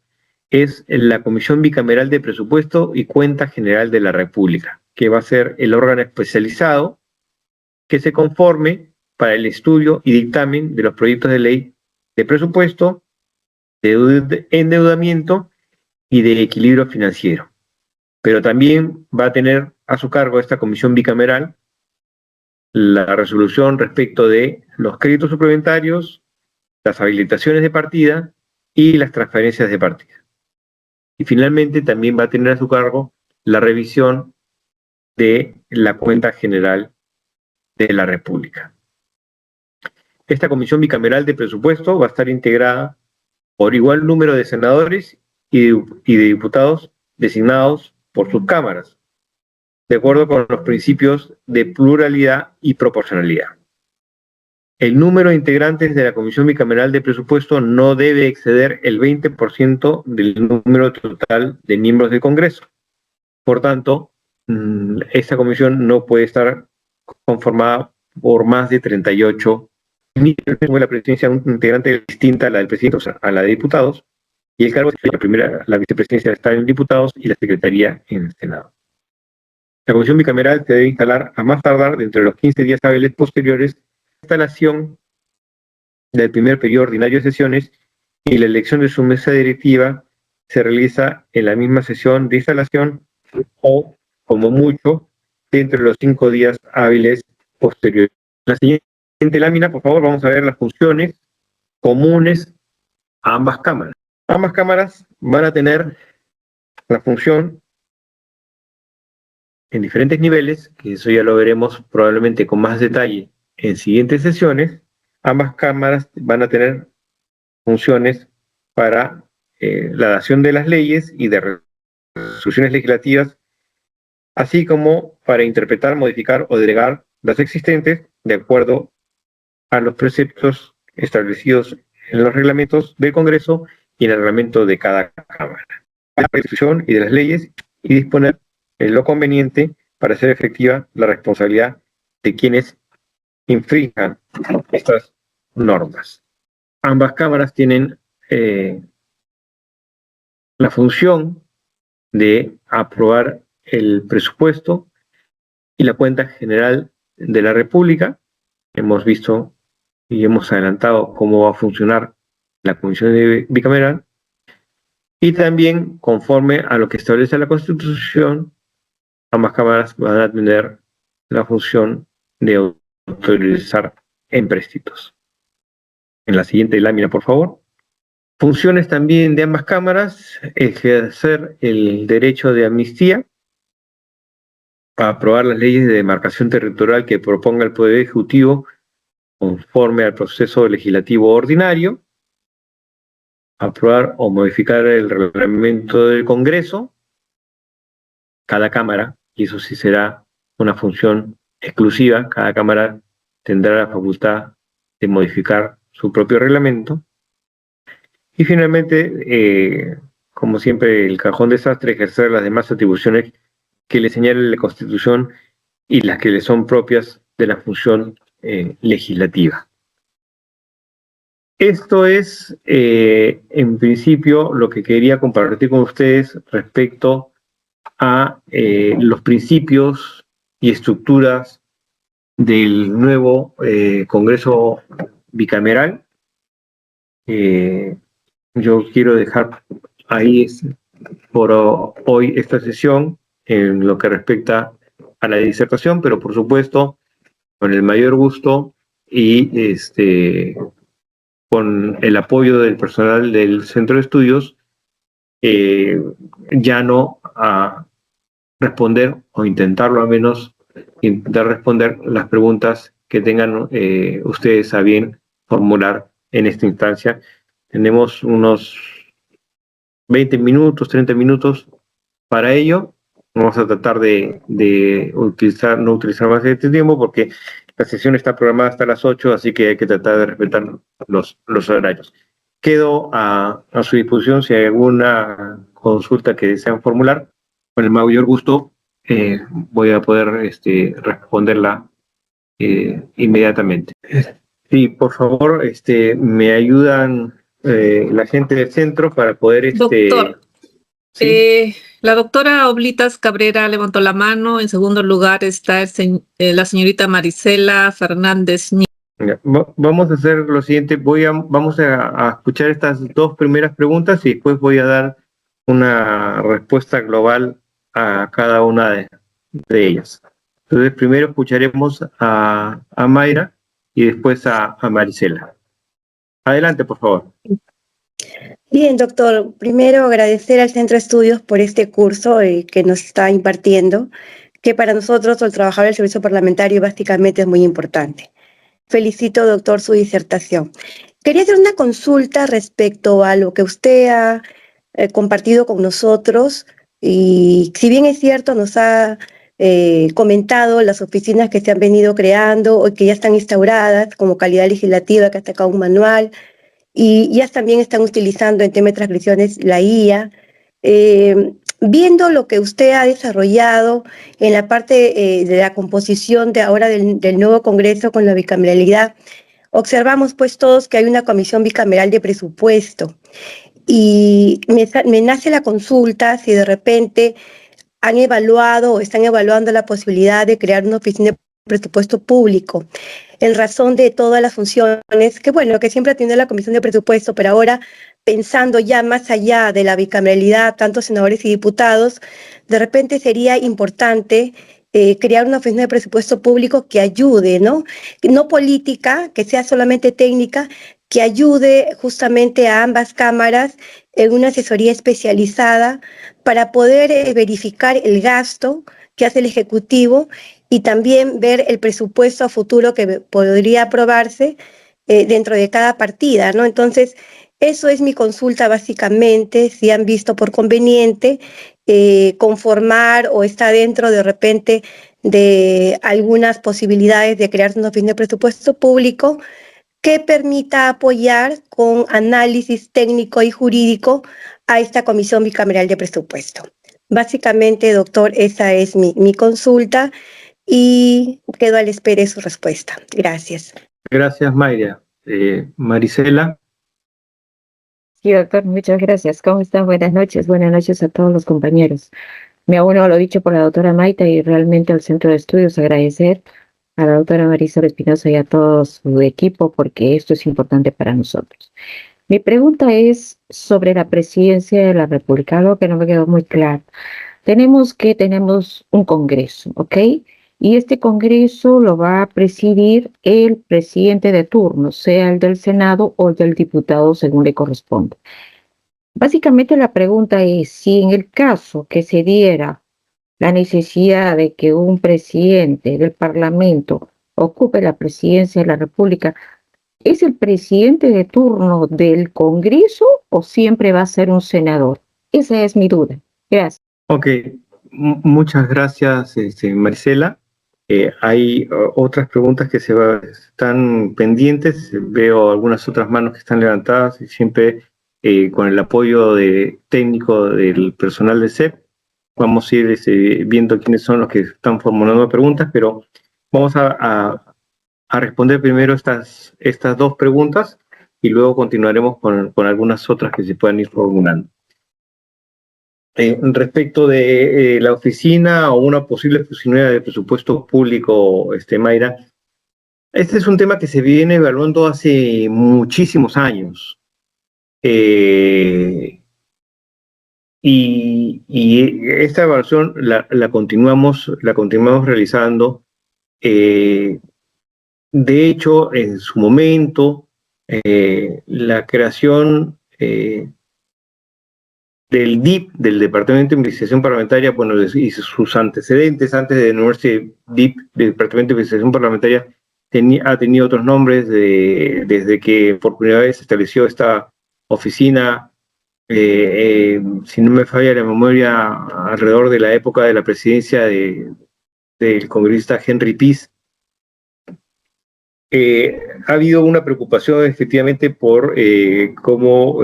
es la Comisión Bicameral de Presupuesto y Cuenta General de la República, que va a ser el órgano especializado que se conforme para el estudio y dictamen de los proyectos de ley de presupuesto, de endeudamiento y de equilibrio financiero. Pero también va a tener a su cargo esta comisión bicameral la resolución respecto de los créditos suplementarios, las habilitaciones de partida y las transferencias de partida. Y finalmente también va a tener a su cargo la revisión de la cuenta general de la República. Esta comisión bicameral de presupuesto va a estar integrada por igual número de senadores y de diputados designados por sus cámaras, de acuerdo con los principios de pluralidad y proporcionalidad. El número de integrantes de la Comisión Bicameral de Presupuesto no debe exceder el 20% del número total de miembros del Congreso. Por tanto, esta comisión no puede estar conformada por más de 38 ministros. La presidencia un integrante distinta a la del presidente, o sea, a la de diputados, y el cargo es la vicepresidencia está en diputados y la secretaría en el Senado. La comisión bicameral se debe instalar a más tardar dentro de los 15 días hábiles posteriores a la instalación del primer periodo ordinario de sesiones, y la elección de su mesa directiva se realiza en la misma sesión de instalación o, como mucho, dentro de los 5 días hábiles posteriores. En la siguiente lámina, por favor, vamos a ver las funciones comunes a ambas cámaras. Ambas cámaras van a tener la función en diferentes niveles, que eso ya lo veremos probablemente con más detalle en siguientes sesiones. Ambas cámaras van a tener funciones para la dación de las leyes y de resoluciones legislativas, así como para interpretar, modificar o delegar las existentes de acuerdo a los preceptos establecidos en los reglamentos del Congreso y en el reglamento de cada Cámara. La resolución y de las leyes, y disponer lo conveniente para hacer efectiva la responsabilidad de quienes infrinjan estas normas. Ambas cámaras tienen la función de aprobar el presupuesto y la cuenta general de la República. Hemos visto y hemos adelantado cómo va a funcionar la comisión bicameral, y también, conforme a lo que establece la Constitución, ambas cámaras van a tener la función de autorizar empréstitos. En la siguiente lámina, por favor. Funciones también de ambas cámaras: ejercer el derecho de amnistía, aprobar las leyes de demarcación territorial que proponga el Poder Ejecutivo conforme al proceso legislativo ordinario, aprobar o modificar el reglamento del Congreso. Cada cámara, y eso sí será una función exclusiva, cada cámara tendrá la facultad de modificar su propio reglamento. Y finalmente, como siempre, el cajón desastre, ejercer las demás atribuciones que le señala la Constitución y las que le son propias de la función legislativa. Esto es, en principio, lo que quería compartir con ustedes respecto a los principios y estructuras del nuevo Congreso bicameral. Yo quiero dejar ahí por hoy esta sesión en lo que respecta a la disertación, pero por supuesto con el mayor gusto y con el apoyo del personal del Centro de Estudios, ya no a responder, o intentarlo al menos, intentar responder las preguntas que tengan ustedes a bien formular en esta instancia. Tenemos unos 20 minutos, 30 minutos para ello. Vamos a tratar de no utilizar más de este tiempo, porque la sesión está programada hasta las 8, así que hay que tratar de respetar los horarios. Quedo a su disposición si hay alguna consulta que desean formular. Con el mayor gusto voy a poder responderla inmediatamente. Sí, por favor, me ayudan la gente del centro para poder... Doctor, ¿sí? la doctora Oblitas Cabrera levantó la mano. En segundo lugar está la señorita Marisela Fernández. Vamos a hacer lo siguiente. Vamos a escuchar estas dos primeras preguntas y después voy a dar una respuesta global a cada una de ellas. Entonces, primero escucharemos a Mayra y después a Marisela. Adelante, por favor. Bien, doctor. Primero, agradecer al Centro de Estudios por este curso que nos está impartiendo, que para nosotros, el trabajador del servicio parlamentario, básicamente es muy importante. Felicito, doctor, su disertación. Quería hacer una consulta respecto a lo que usted ha compartido con nosotros, y si bien es cierto, nos ha comentado las oficinas que se han venido creando o que ya están instauradas como calidad legislativa, que ha sacado un manual, y ya también están utilizando en tema de transcripciones la IA. viendo lo que usted ha desarrollado en la parte de la composición de ahora del nuevo Congreso con la bicameralidad, observamos pues todos que hay una comisión bicameral de presupuesto y me nace la consulta si de repente han evaluado o están evaluando la posibilidad de crear una oficina de presupuesto público en razón de todas las funciones que, bueno, que siempre ha tenido la Comisión de Presupuesto, pero ahora pensando ya más allá de la bicameralidad, tanto senadores y diputados, de repente sería importante crear una oficina de presupuesto público que ayude, ¿no? No política, que sea solamente técnica, que ayude justamente a ambas cámaras en una asesoría especializada para poder verificar el gasto que hace el Ejecutivo y también ver el presupuesto a futuro que podría aprobarse dentro de cada partida, ¿no? Entonces, eso es mi consulta básicamente, si han visto por conveniente conformar o está dentro de repente de algunas posibilidades de crear una oficina de presupuesto público que permita apoyar con análisis técnico y jurídico a esta Comisión Bicameral de Presupuesto. Básicamente, doctor, esa es mi consulta y quedo a la espera de su respuesta. Gracias. Gracias, Mayra. Marisela. Sí, doctor, muchas gracias. ¿Cómo están? Buenas noches a todos los compañeros. Me uno a lo dicho por la doctora Maita y realmente al Centro de Estudios agradecer a la doctora Marisela Espinosa y a todo su equipo porque esto es importante para nosotros. Mi pregunta es sobre la presidencia de la República, algo que no me quedó muy claro. Tenemos un Congreso, ¿ok? Y este Congreso lo va a presidir el presidente de turno, sea el del Senado o el del diputado, según le corresponda. Básicamente la pregunta es si en el caso que se diera la necesidad de que un presidente del Parlamento ocupe la presidencia de la República, ¿es el presidente de turno del Congreso o siempre va a ser un senador? Esa es mi duda. Gracias. Ok, muchas gracias, Marisela. Hay otras preguntas que están pendientes. Veo algunas otras manos que están levantadas y siempre con el apoyo técnico del personal de CEP. Vamos a ir viendo quiénes son los que están formulando preguntas, pero vamos a responder primero estas dos preguntas y luego continuaremos con algunas otras que se puedan ir formulando. Respecto de la oficina o una posible posibilidad de presupuesto público, Mayra, este es un tema que se viene evaluando hace muchísimos años. Y esta evaluación la continuamos realizando. De hecho, en su momento, la creación del DIP, del Departamento de Investigación Parlamentaria, bueno, y sus antecedentes, antes de nombrarse DIP, del Departamento de Investigación Parlamentaria, ha tenido otros nombres desde que por primera vez se estableció esta oficina, si no me falla la memoria, alrededor de la época de la presidencia del congresista Henry Pease. Ha habido una preocupación efectivamente por cómo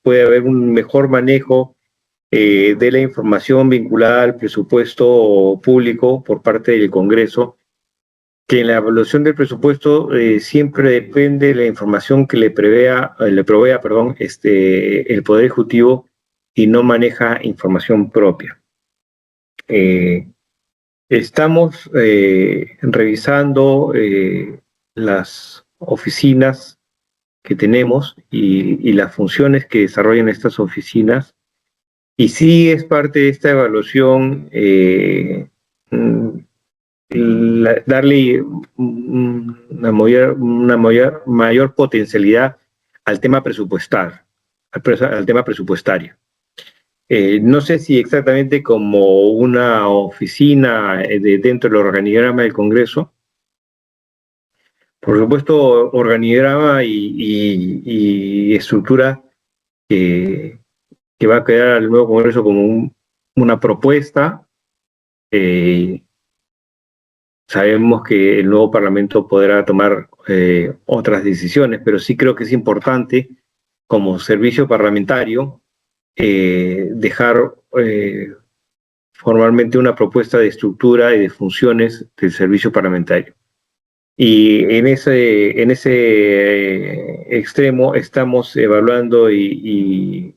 puede haber un mejor manejo de la información vinculada al presupuesto público por parte del Congreso, que en la evaluación del presupuesto siempre depende de la información que le provea el Poder Ejecutivo y no maneja información propia. Estamos revisando las oficinas que tenemos y las funciones que desarrollan estas oficinas, y sí es parte de esta evaluación darle una mayor potencialidad al tema presupuestario, no sé si exactamente como una oficina dentro del organigrama del Congreso. Por supuesto, organigrama y estructura que va a quedar al nuevo Congreso como una propuesta. Sabemos que el nuevo Parlamento podrá tomar otras decisiones, pero sí creo que es importante como servicio parlamentario dejar formalmente una propuesta de estructura y de funciones del servicio parlamentario. Y en ese extremo estamos evaluando y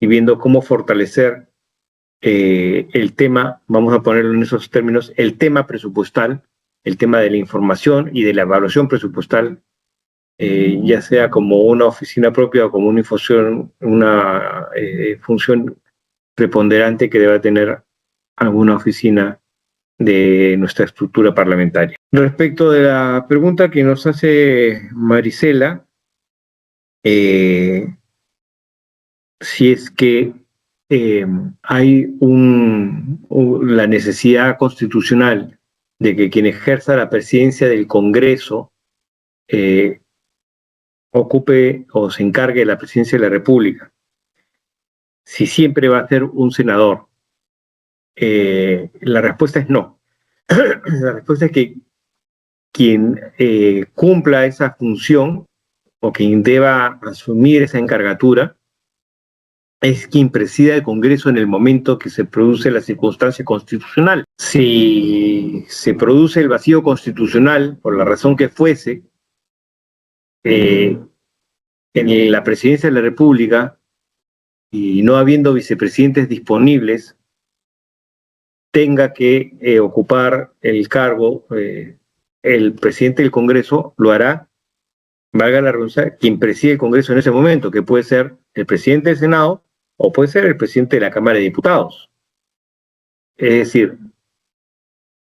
viendo cómo fortalecer el tema, vamos a ponerlo en esos términos, el tema presupuestal, el tema de la información y de la evaluación presupuestal, ya sea como una oficina propia o como una función preponderante que deba tener alguna oficina de nuestra estructura parlamentaria. Respecto de la pregunta que nos hace Marisela, si es que hay la necesidad constitucional de que quien ejerza la presidencia del Congreso ocupe o se encargue de la presidencia de la República, si siempre va a ser un senador. La respuesta es no. La respuesta es que quien cumpla esa función o quien deba asumir esa encargatura es quien presida el Congreso en el momento que se produce la circunstancia constitucional. Si se produce el vacío constitucional, por la razón que fuese, en la presidencia de la República y no habiendo vicepresidentes disponibles, tenga que ocupar el cargo el presidente del Congreso, lo hará, valga la redundancia, quien preside el Congreso en ese momento, que puede ser el presidente del Senado o puede ser el presidente de la Cámara de Diputados. Es decir,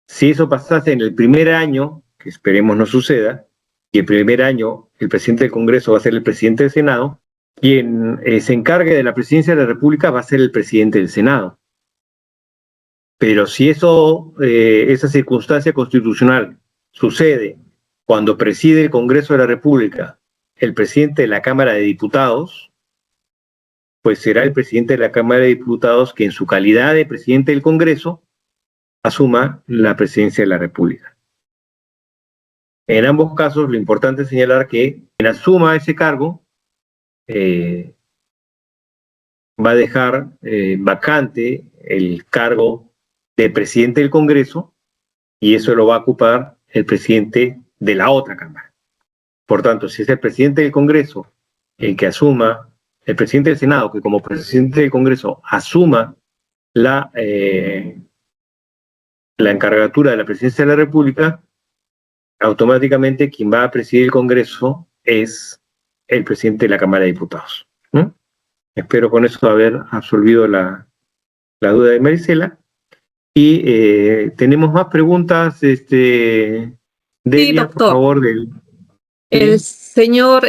si eso pasase en el primer año, que esperemos no suceda, y el primer año el presidente del Congreso va a ser el presidente del Senado, quien se encargue de la presidencia de la República va a ser el presidente del Senado. Pero si esa circunstancia constitucional sucede cuando preside el Congreso de la República el presidente de la Cámara de Diputados, pues será el presidente de la Cámara de Diputados que en su calidad de presidente del Congreso asuma la presidencia de la República. En ambos casos, lo importante es señalar que quien asuma ese cargo va a dejar vacante el cargo de presidente del Congreso y eso lo va a ocupar el presidente de la otra Cámara. Por tanto, si es el presidente del Congreso el que asuma, el presidente del Senado, que como presidente del Congreso asuma la encargatura de la presidencia de la República, automáticamente quien va a presidir el Congreso es el presidente de la Cámara de Diputados. Espero con eso haber absolvido la duda de Marisela. Y tenemos más preguntas, Delia, doctor. por favor. El señor,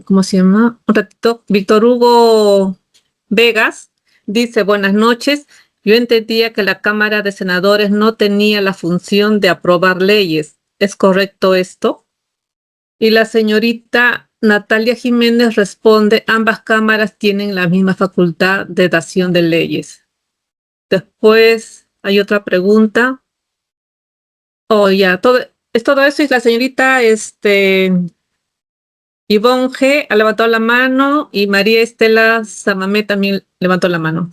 ¿cómo se llama? Un ratito, Víctor Hugo Vegas dice, buenas noches. Yo entendía que la Cámara de Senadores no tenía la función de aprobar leyes. ¿Es correcto esto? Y la señorita Natalia Jiménez responde, ambas cámaras tienen la misma facultad de dación de leyes. Después hay otra pregunta. Es todo eso. Y la señorita Ivonne G. ha levantado la mano y María Estela Samamé también levantó la mano.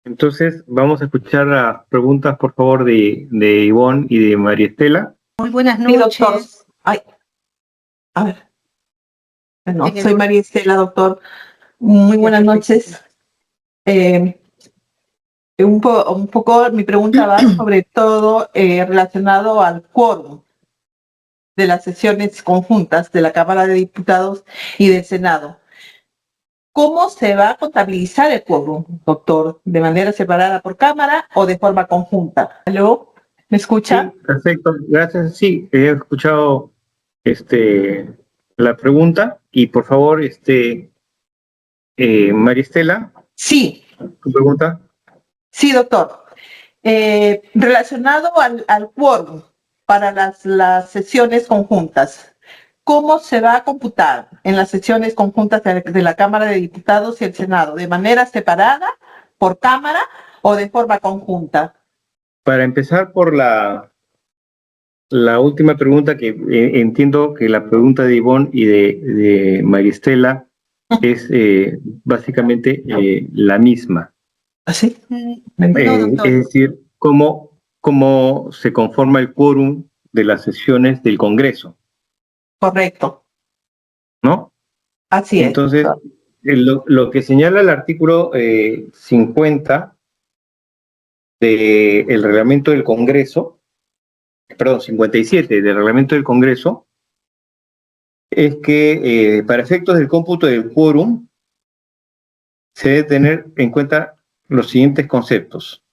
Entonces, vamos a escuchar las preguntas, por favor, de Ivonne y de María Estela. Muy buenas Sí, doctor. noches. Ay, a ver. No, soy María Estela, doctor. Muy buenas noches. Un poco mi pregunta va sobre todo relacionado al quórum de las sesiones conjuntas de la Cámara de Diputados y del Senado. ¿Cómo se va a contabilizar el quórum, doctor? ¿De manera separada por cámara o de forma conjunta? ¿Aló? ¿Me escucha? Sí, perfecto, gracias. Sí, he escuchado la pregunta y por favor, María Estela. Sí. ¿Tu pregunta? Sí, doctor. Relacionado al quórum para las sesiones conjuntas, ¿cómo se va a computar en las sesiones conjuntas de la Cámara de Diputados y el Senado? ¿De manera separada, por cámara o de forma conjunta? Para empezar por la última pregunta, que entiendo que la pregunta de Ivonne y de María Estela es básicamente la misma. ¿Así? Es decir, cómo se conforma el quórum de las sesiones del Congreso, Correcto. ¿no? Así es. Entonces, lo que señala el artículo 50 del reglamento del Congreso, perdón, 57 del reglamento del Congreso, es que para efectos del cómputo del quórum se debe tener en cuenta los siguientes conceptos: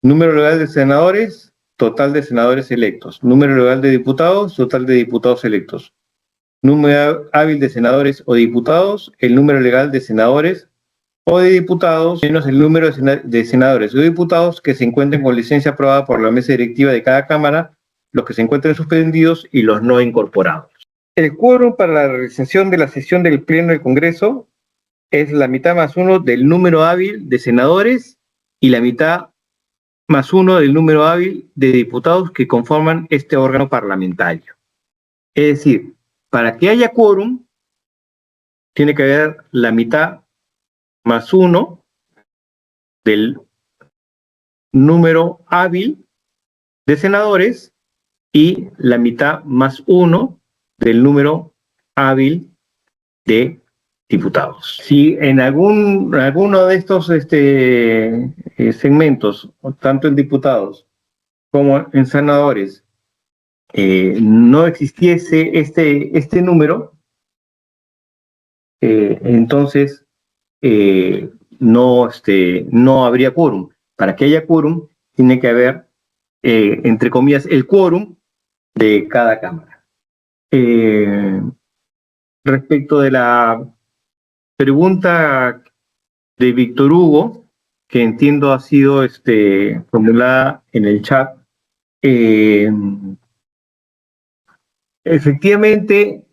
número legal de senadores, total de senadores electos; número legal de diputados, total de diputados electos; número hábil de senadores o diputados, el número legal de senadores o de diputados, menos el número de senadores o diputados que se encuentren con licencia aprobada por la mesa directiva de cada Cámara, los que se encuentren suspendidos y los no incorporados. El quórum para la realización de la sesión del Pleno del Congreso es la mitad más uno del número hábil de senadores y la mitad más uno del número hábil de diputados que conforman este órgano parlamentario. Es decir, para que haya quórum, tiene que haber la mitad más uno del número hábil de senadores y la mitad más uno del número hábil de diputados. Si en alguno de estos segmentos, tanto en diputados como en senadores, no existiese este número, entonces no habría quórum. Para que haya quórum, tiene que haber, entre comillas, el quórum de cada Cámara. Respecto de la pregunta de Víctor Hugo, que entiendo ha sido formulada en el chat, efectivamente,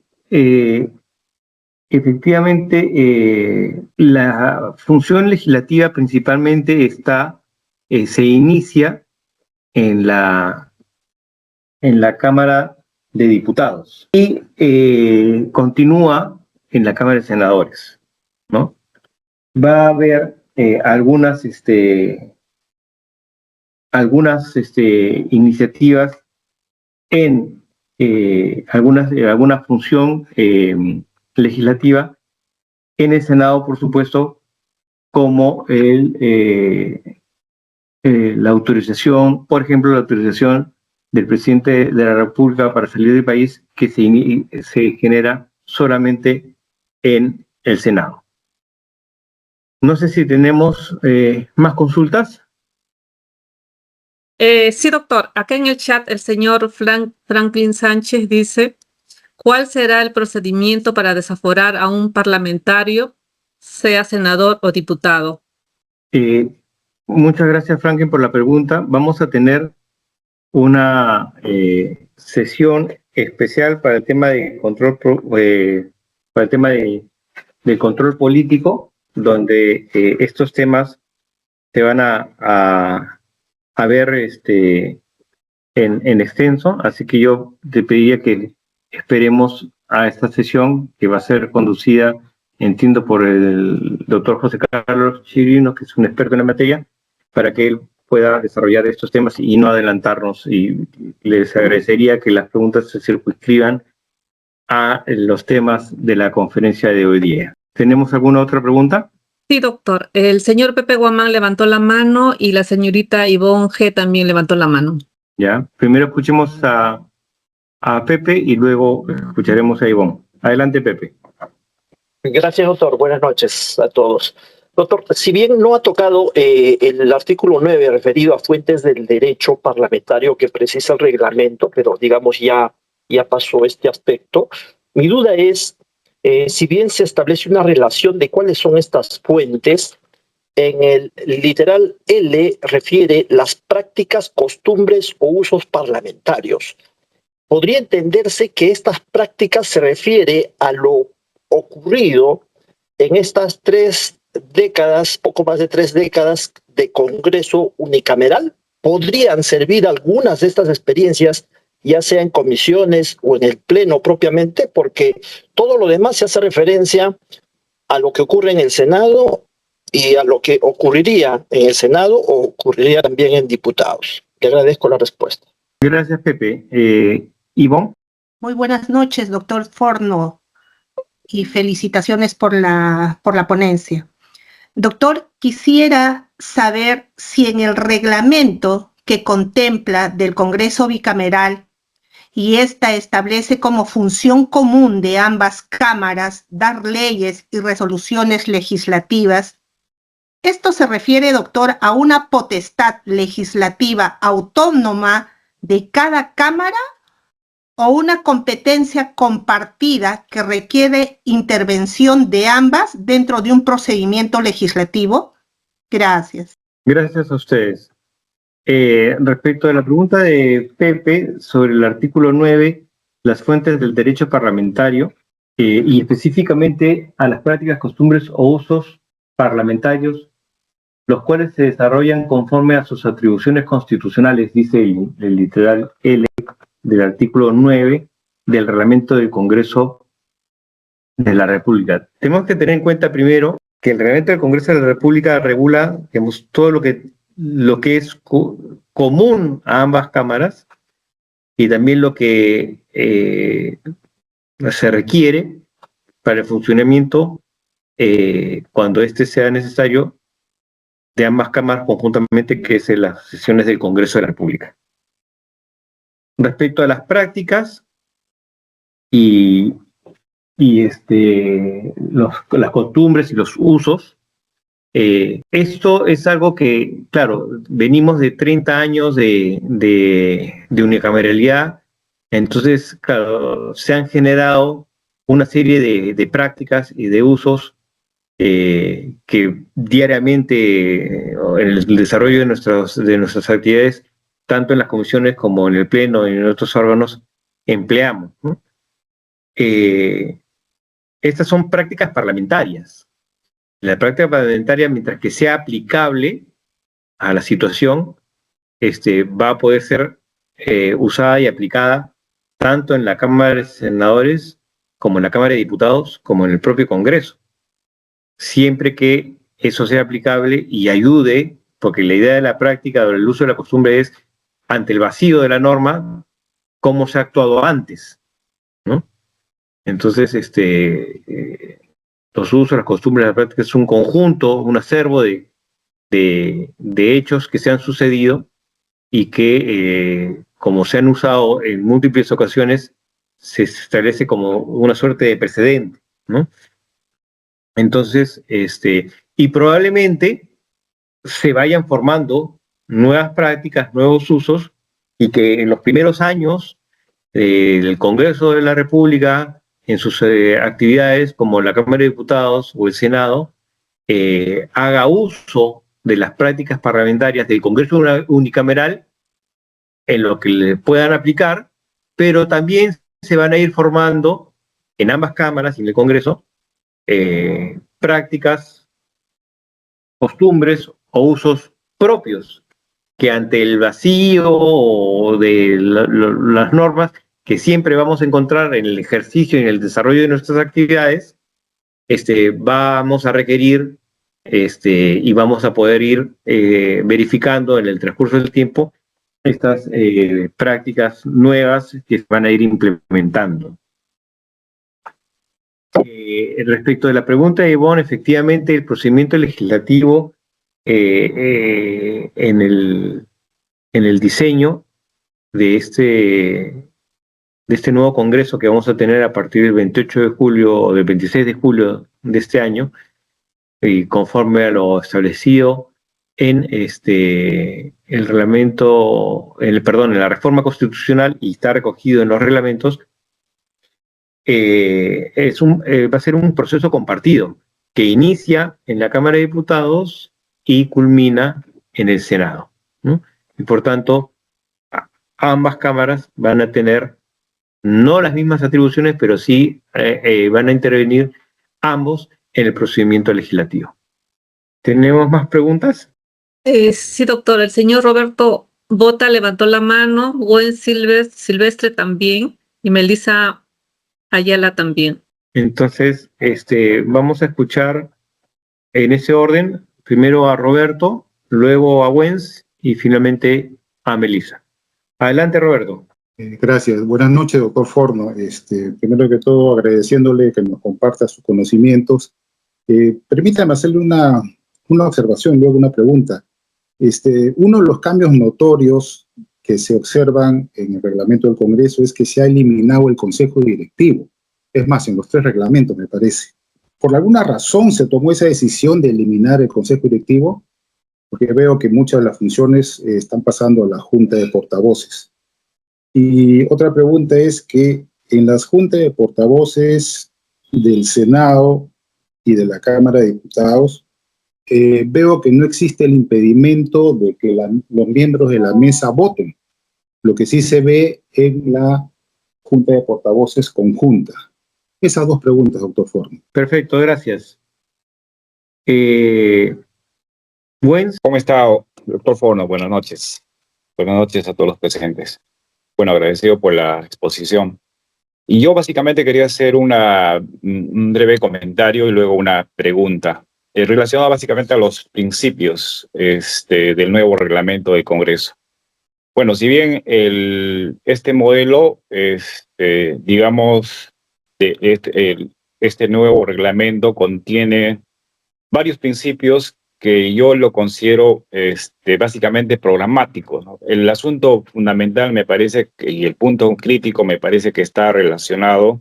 la función legislativa principalmente se inicia en la Cámara de Diputados y continúa en la Cámara de Senadores, ¿no? Va a haber algunas iniciativas en alguna función legislativa en el Senado, por supuesto, como la autorización, por ejemplo, la autorización del presidente de la República para salir del país, que se genera solamente en el Senado. No sé si tenemos más consultas. Sí, doctor. Acá en el chat el señor Franklin Sánchez dice: ¿cuál será el procedimiento para desaforar a un parlamentario, sea senador o diputado? Muchas gracias, Franklin, por la pregunta. Vamos a tener una sesión especial para el tema de control, para el tema de control político, donde estos temas se van a ver en extenso, así que yo te pediría que esperemos a esta sesión, que va a ser conducida, entiendo, por el doctor José Carlos Chirino, que es un experto en la materia, para que él pueda desarrollar estos temas y no adelantarnos, y les agradecería que las preguntas se circunscriban a los temas de la conferencia de hoy día. ¿Tenemos alguna otra pregunta? Sí, doctor. El señor Pepe Guamán levantó la mano y la señorita Ivonne G. también levantó la mano. Ya, primero escuchemos a Pepe y luego escucharemos a Ivonne. Adelante, Pepe. Gracias, doctor. Buenas noches a todos. Doctor, si bien no ha tocado el artículo 9 referido a fuentes del derecho parlamentario que precisa el reglamento, pero digamos ya pasó este aspecto, mi duda es, si bien se establece una relación de cuáles son estas fuentes, en el literal L refiere las prácticas, costumbres o usos parlamentarios. Podría entenderse que estas prácticas se refiere a lo ocurrido en estas 3 décadas, poco más de 3 décadas de Congreso unicameral. ¿Podrían servir algunas de estas experiencias ya sea en comisiones o en el pleno propiamente, porque todo lo demás se hace referencia a lo que ocurre en el Senado y a lo que ocurriría en el Senado o ocurriría también en diputados. Le agradezco la respuesta. Gracias, Pepe. Ivonne. Muy buenas noches, doctor Forno, y felicitaciones por la ponencia. Doctor, quisiera saber si en el reglamento que contempla del Congreso bicameral y esta establece como función común de ambas cámaras dar leyes y resoluciones legislativas, ¿esto se refiere, doctor, a una potestad legislativa autónoma de cada cámara o una competencia compartida que requiere intervención de ambas dentro de un procedimiento legislativo? Gracias. Gracias a ustedes. Respecto a la pregunta de Pepe sobre el artículo 9, las fuentes del derecho parlamentario, y específicamente a las prácticas, costumbres o usos parlamentarios, los cuales se desarrollan conforme a sus atribuciones constitucionales, dice el literal L del artículo 9 del reglamento del Congreso de la República. Tenemos que tener en cuenta primero que el reglamento del Congreso de la República regula, digamos, todo lo que es común a ambas cámaras y también lo que se requiere para el funcionamiento cuando éste sea necesario de ambas cámaras conjuntamente, que es en las sesiones del Congreso de la República. Respecto a las prácticas las costumbres y los usos, esto es algo que, claro, venimos de 30 años de unicameralidad, entonces, claro, se han generado una serie de prácticas y de usos que diariamente en el desarrollo de nuestras actividades, tanto en las comisiones como en el Pleno y en otros órganos, empleamos, ¿no? Estas son prácticas parlamentarias. La práctica parlamentaria, mientras que sea aplicable a la situación, va a poder ser usada y aplicada tanto en la Cámara de Senadores como en la Cámara de Diputados, como en el propio Congreso. Siempre que eso sea aplicable y ayude, porque la idea de la práctica o el uso de la costumbre es, ante el vacío de la norma, cómo se ha actuado antes, ¿no? Entonces, los usos, las costumbres, la práctica es un conjunto, un acervo de hechos que se han sucedido y que, como se han usado en múltiples ocasiones, se establece como una suerte de precedente, ¿no? Entonces, y probablemente se vayan formando nuevas prácticas, nuevos usos, y que en los primeros años del Congreso de la República, en sus actividades como la Cámara de Diputados o el Senado, haga uso de las prácticas parlamentarias del Congreso unicameral en lo que le puedan aplicar, pero también se van a ir formando en ambas cámaras y en el Congreso prácticas, costumbres o usos propios que ante el vacío de las normas que siempre vamos a encontrar en el ejercicio y en el desarrollo de nuestras actividades, vamos a requerir y vamos a poder ir verificando en el transcurso del tiempo estas prácticas nuevas que se van a ir implementando. Respecto de la pregunta de Ivonne, efectivamente el procedimiento legislativo en el diseño de este nuevo Congreso que vamos a tener a partir del 28 de julio o del 26 de julio de este año, y conforme a lo establecido en el reglamento, en la reforma constitucional, y está recogido en los reglamentos, va a ser un proceso compartido que inicia en la Cámara de Diputados y culmina en el Senado, ¿no? Y por tanto, ambas cámaras van a tener no las mismas atribuciones, pero sí van a intervenir ambos en el procedimiento legislativo. ¿Tenemos más preguntas? Sí, doctor. El señor Roberto Bota levantó la mano, Gwen Silvestre también y Melissa Ayala también. Entonces, vamos a escuchar en ese orden, primero a Roberto, luego a Wens y finalmente a Melissa. Adelante, Roberto. Gracias. Buenas noches, doctor Forno. Primero que todo, agradeciéndole que nos comparta sus conocimientos. Permítame hacerle una observación, luego una pregunta. Uno de los cambios notorios que se observan en el reglamento del Congreso es que se ha eliminado el Consejo Directivo. Es más, en los 3 reglamentos, me parece. ¿Por alguna razón se tomó esa decisión de eliminar el Consejo Directivo? Porque veo que muchas de las funciones están pasando a la Junta de Portavoces. Y otra pregunta es que en las juntas de portavoces del Senado y de la Cámara de Diputados, veo que no existe el impedimento de que los miembros de la mesa voten, lo que sí se ve en la Junta de Portavoces conjunta. Esas 2 preguntas, doctor Forno. Perfecto, gracias. Wens. ¿Cómo está, doctor Forno? Buenas noches. Buenas noches a todos los presentes. Bueno, agradecido por la exposición. Y yo básicamente quería hacer un breve comentario y luego una pregunta relacionada básicamente a los principios del nuevo reglamento del Congreso. Bueno, si bien este modelo, digamos, este nuevo reglamento contiene varios principios que yo lo considero básicamente programáticos, ¿no? El asunto fundamental me parece y el punto crítico me parece que está relacionado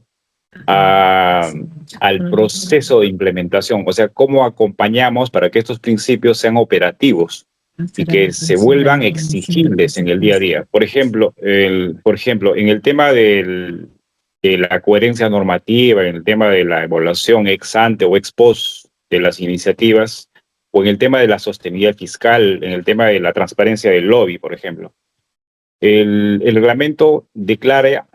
al proceso de implementación, o sea, cómo acompañamos para que estos principios sean operativos y que se vuelvan exigibles en el día a día. Por ejemplo, en el tema de la coherencia normativa, en el tema de la evaluación ex ante o ex post de las iniciativas, o en el tema de la sostenibilidad fiscal, en el tema de la transparencia del lobby, por ejemplo. El reglamento declara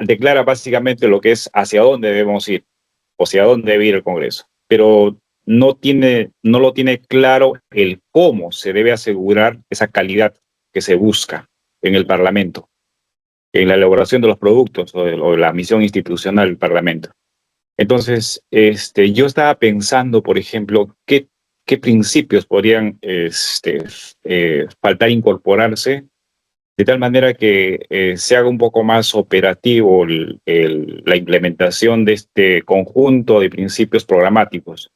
básicamente lo que es hacia dónde debemos ir, o hacia dónde debe ir el Congreso, pero no lo tiene claro el cómo se debe asegurar esa calidad que se busca en el Parlamento, en la elaboración de los productos o de la misión institucional del Parlamento. Entonces, yo estaba pensando, por ejemplo, qué principios podrían faltar incorporarse de tal manera que se haga un poco más operativo la implementación de este conjunto de principios programáticos.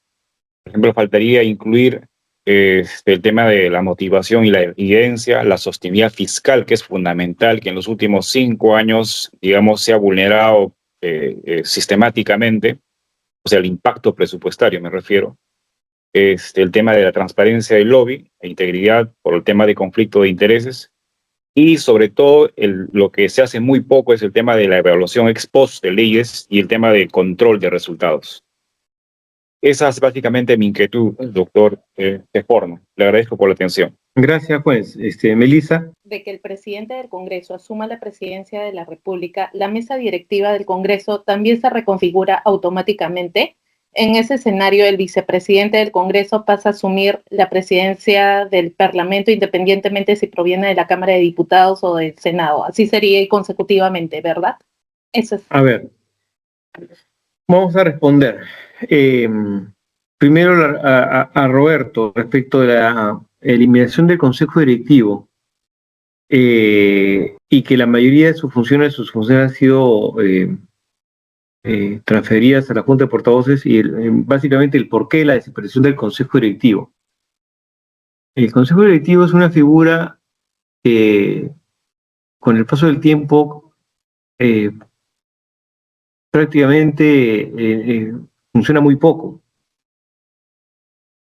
Por ejemplo, faltaría incluir el tema de la motivación y la evidencia, la sostenibilidad fiscal, que es fundamental, que en los últimos 5 años, digamos, se ha vulnerado sistemáticamente, o sea, el impacto presupuestario me refiero. El tema de la transparencia del lobby e integridad por el tema de conflicto de intereses y sobre todo lo que se hace muy poco es el tema de la evaluación ex post de leyes y el tema de control de resultados. Esa es básicamente mi inquietud, doctor Forno. Le agradezco por la atención. Gracias, pues. Melissa. De que el presidente del Congreso asuma la presidencia de la República, la mesa directiva del Congreso también se reconfigura automáticamente. En ese escenario, el vicepresidente del Congreso pasa a asumir la presidencia del Parlamento independientemente si proviene de la Cámara de Diputados o del Senado. Así sería consecutivamente, ¿verdad? Eso es. A ver, vamos a responder. Primero a Roberto respecto de la eliminación del Consejo Directivo y que la mayoría de sus funciones han sido transferidas a la Junta de Portavoces y básicamente el porqué de la desaparición del Consejo Directivo. El Consejo Directivo es una figura que con el paso del tiempo prácticamente funciona muy poco.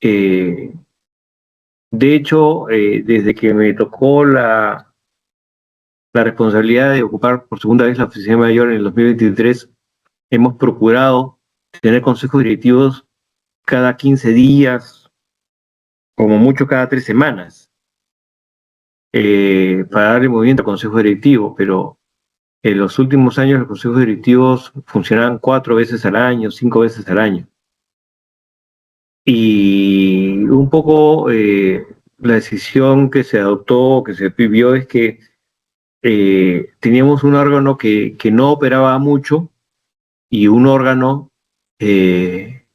De hecho, desde que me tocó la responsabilidad de ocupar por segunda vez la oficina mayor en el 2023, hemos procurado tener consejos directivos cada 15 días, como mucho cada 3 semanas, para darle movimiento al consejo directivo, pero en los últimos años los consejos directivos funcionaban 4 veces al año, 5 veces al año. Y un poco la decisión que se adoptó, que se vivió, es que teníamos un órgano que no operaba mucho y un órgano que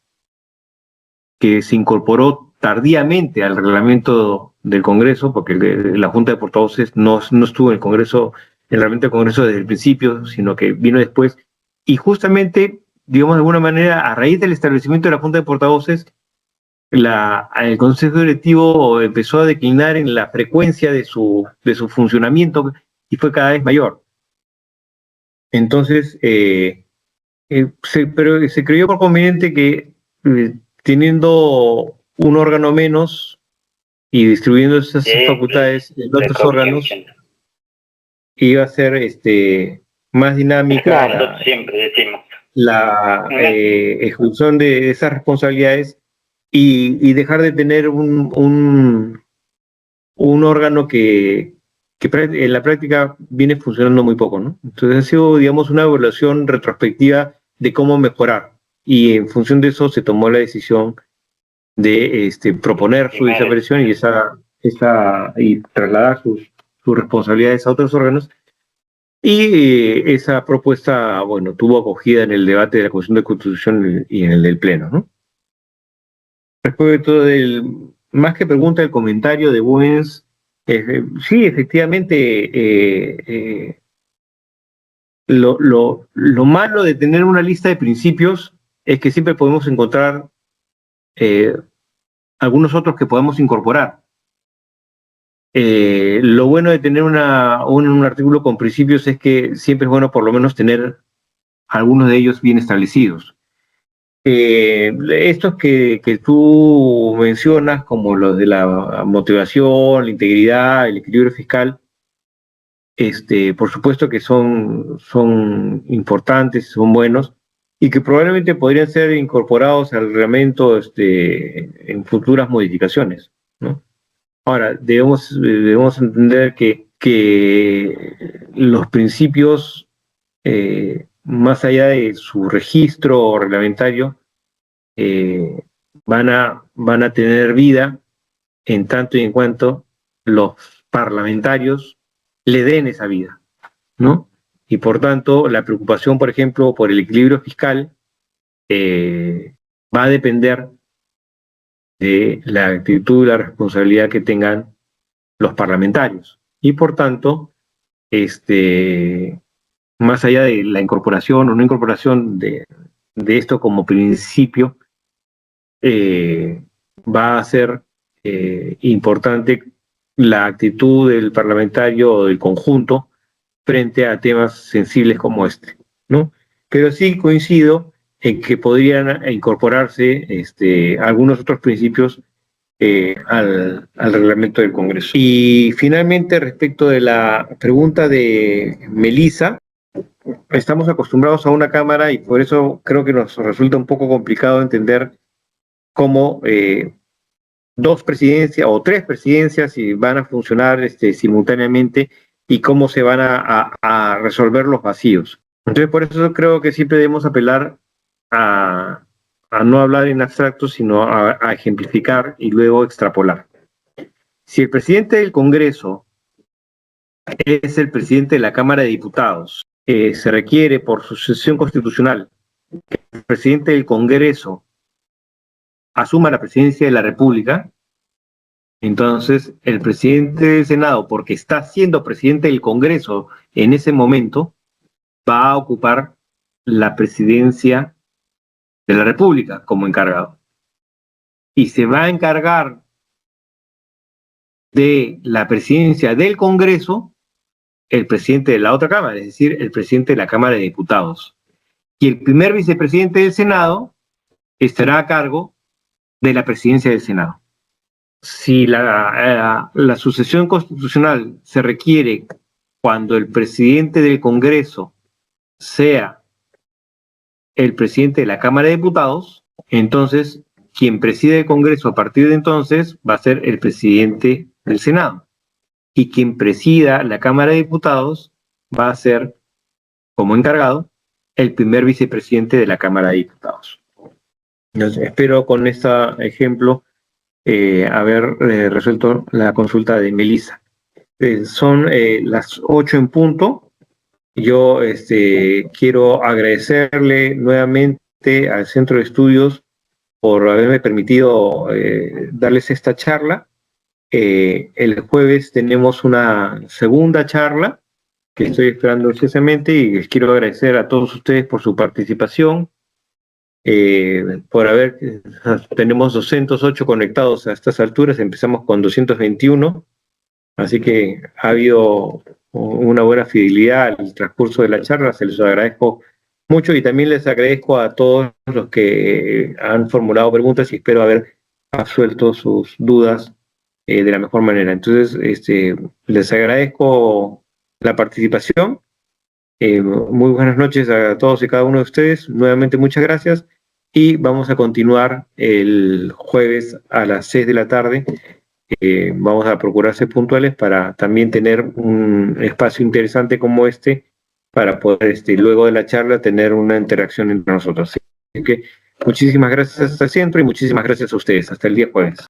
se incorporó tardíamente al reglamento del Congreso, porque la Junta de Portavoces no estuvo en el Congreso, en el reglamento del Congreso desde el principio, sino que vino después. Y justamente, digamos de alguna manera, a raíz del establecimiento de la Junta de Portavoces, el Consejo Directivo empezó a declinar en la frecuencia de su funcionamiento y fue cada vez mayor. Entonces, pero se creyó por conveniente que teniendo un órgano menos y distribuyendo esas facultades en otros órganos, iba a ser más dinámica la ejecución de esas responsabilidades y dejar de tener un órgano que en la práctica viene funcionando muy poco, ¿no? Entonces ha sido, digamos, una evaluación retrospectiva de cómo mejorar, y en función de eso se tomó la decisión de proponer su desaparición y trasladar sus responsabilidades a otros órganos, y esa propuesta, bueno, tuvo acogida en el debate de la Comisión de Constitución y en el del Pleno, ¿no? Respecto más que pregunta, el comentario de Buens, sí, efectivamente, lo malo de tener una lista de principios es que siempre podemos encontrar algunos otros que podemos incorporar. Lo bueno de tener un artículo con principios es que siempre es bueno por lo menos tener algunos de ellos bien establecidos. Estos que tú mencionas, como los de la motivación, la integridad, el equilibrio fiscal, por supuesto que son importantes, son buenos, y que probablemente podrían ser incorporados al reglamento en futuras modificaciones, ¿no? Ahora, debemos entender que los principios, más allá de su registro reglamentario, van a tener vida en tanto y en cuanto los parlamentarios le den esa vida, ¿no? Y por tanto, la preocupación, por ejemplo, por el equilibrio fiscal va a depender de la actitud y la responsabilidad que tengan los parlamentarios. Y por tanto, más allá de la incorporación o no incorporación de esto como principio, va a ser importante la actitud del parlamentario o del conjunto frente a temas sensibles como este, ¿no? Pero sí coincido en que podrían incorporarse algunos otros principios al reglamento del Congreso. Y finalmente, respecto de la pregunta de Melissa, estamos acostumbrados a una Cámara y por eso creo que nos resulta un poco complicado entender cómo dos presidencias o tres presidencias van a funcionar simultáneamente y cómo se van a resolver los vacíos. Entonces, por eso creo que siempre debemos apelar a no hablar en abstracto, sino a ejemplificar y luego extrapolar. Si el presidente del Congreso es el presidente de la Cámara de Diputados, se requiere por sucesión constitucional que el presidente del Congreso asuma la presidencia de la República. Entonces, el presidente del Senado, porque está siendo presidente del Congreso en ese momento, va a ocupar la presidencia de la República como encargado. Y se va a encargar de la presidencia del Congreso el presidente de la otra Cámara, es decir, el presidente de la Cámara de Diputados. Y el primer vicepresidente del Senado estará a cargo de la presidencia del Senado. Si la sucesión constitucional se requiere cuando el presidente del Congreso sea el presidente de la Cámara de Diputados, entonces quien preside el Congreso a partir de entonces va a ser el presidente del Senado. Y quien presida la Cámara de Diputados va a ser, como encargado, el primer vicepresidente de la Cámara de Diputados. Entonces, espero con este ejemplo haber resuelto la consulta de Melissa. Son las 8 en punto. Yo quiero agradecerle nuevamente al Centro de Estudios por haberme permitido darles esta charla. El jueves tenemos una segunda charla que estoy esperando ansiosamente y les quiero agradecer a todos ustedes por su participación. Tenemos 208 conectados a estas alturas, empezamos con 221, así que ha habido una buena fidelidad al transcurso de la charla, se les agradezco mucho y también les agradezco a todos los que han formulado preguntas y espero haber absuelto sus dudas de la mejor manera. Entonces, les agradezco la participación. Muy buenas noches a todos y cada uno de ustedes. Nuevamente, muchas gracias. Y vamos a continuar el jueves a las 6 de la tarde. Vamos a procurar ser puntuales para también tener un espacio interesante como este para poder, luego de la charla, tener una interacción entre nosotros. Así que muchísimas gracias al centro y muchísimas gracias a ustedes. Hasta el día jueves.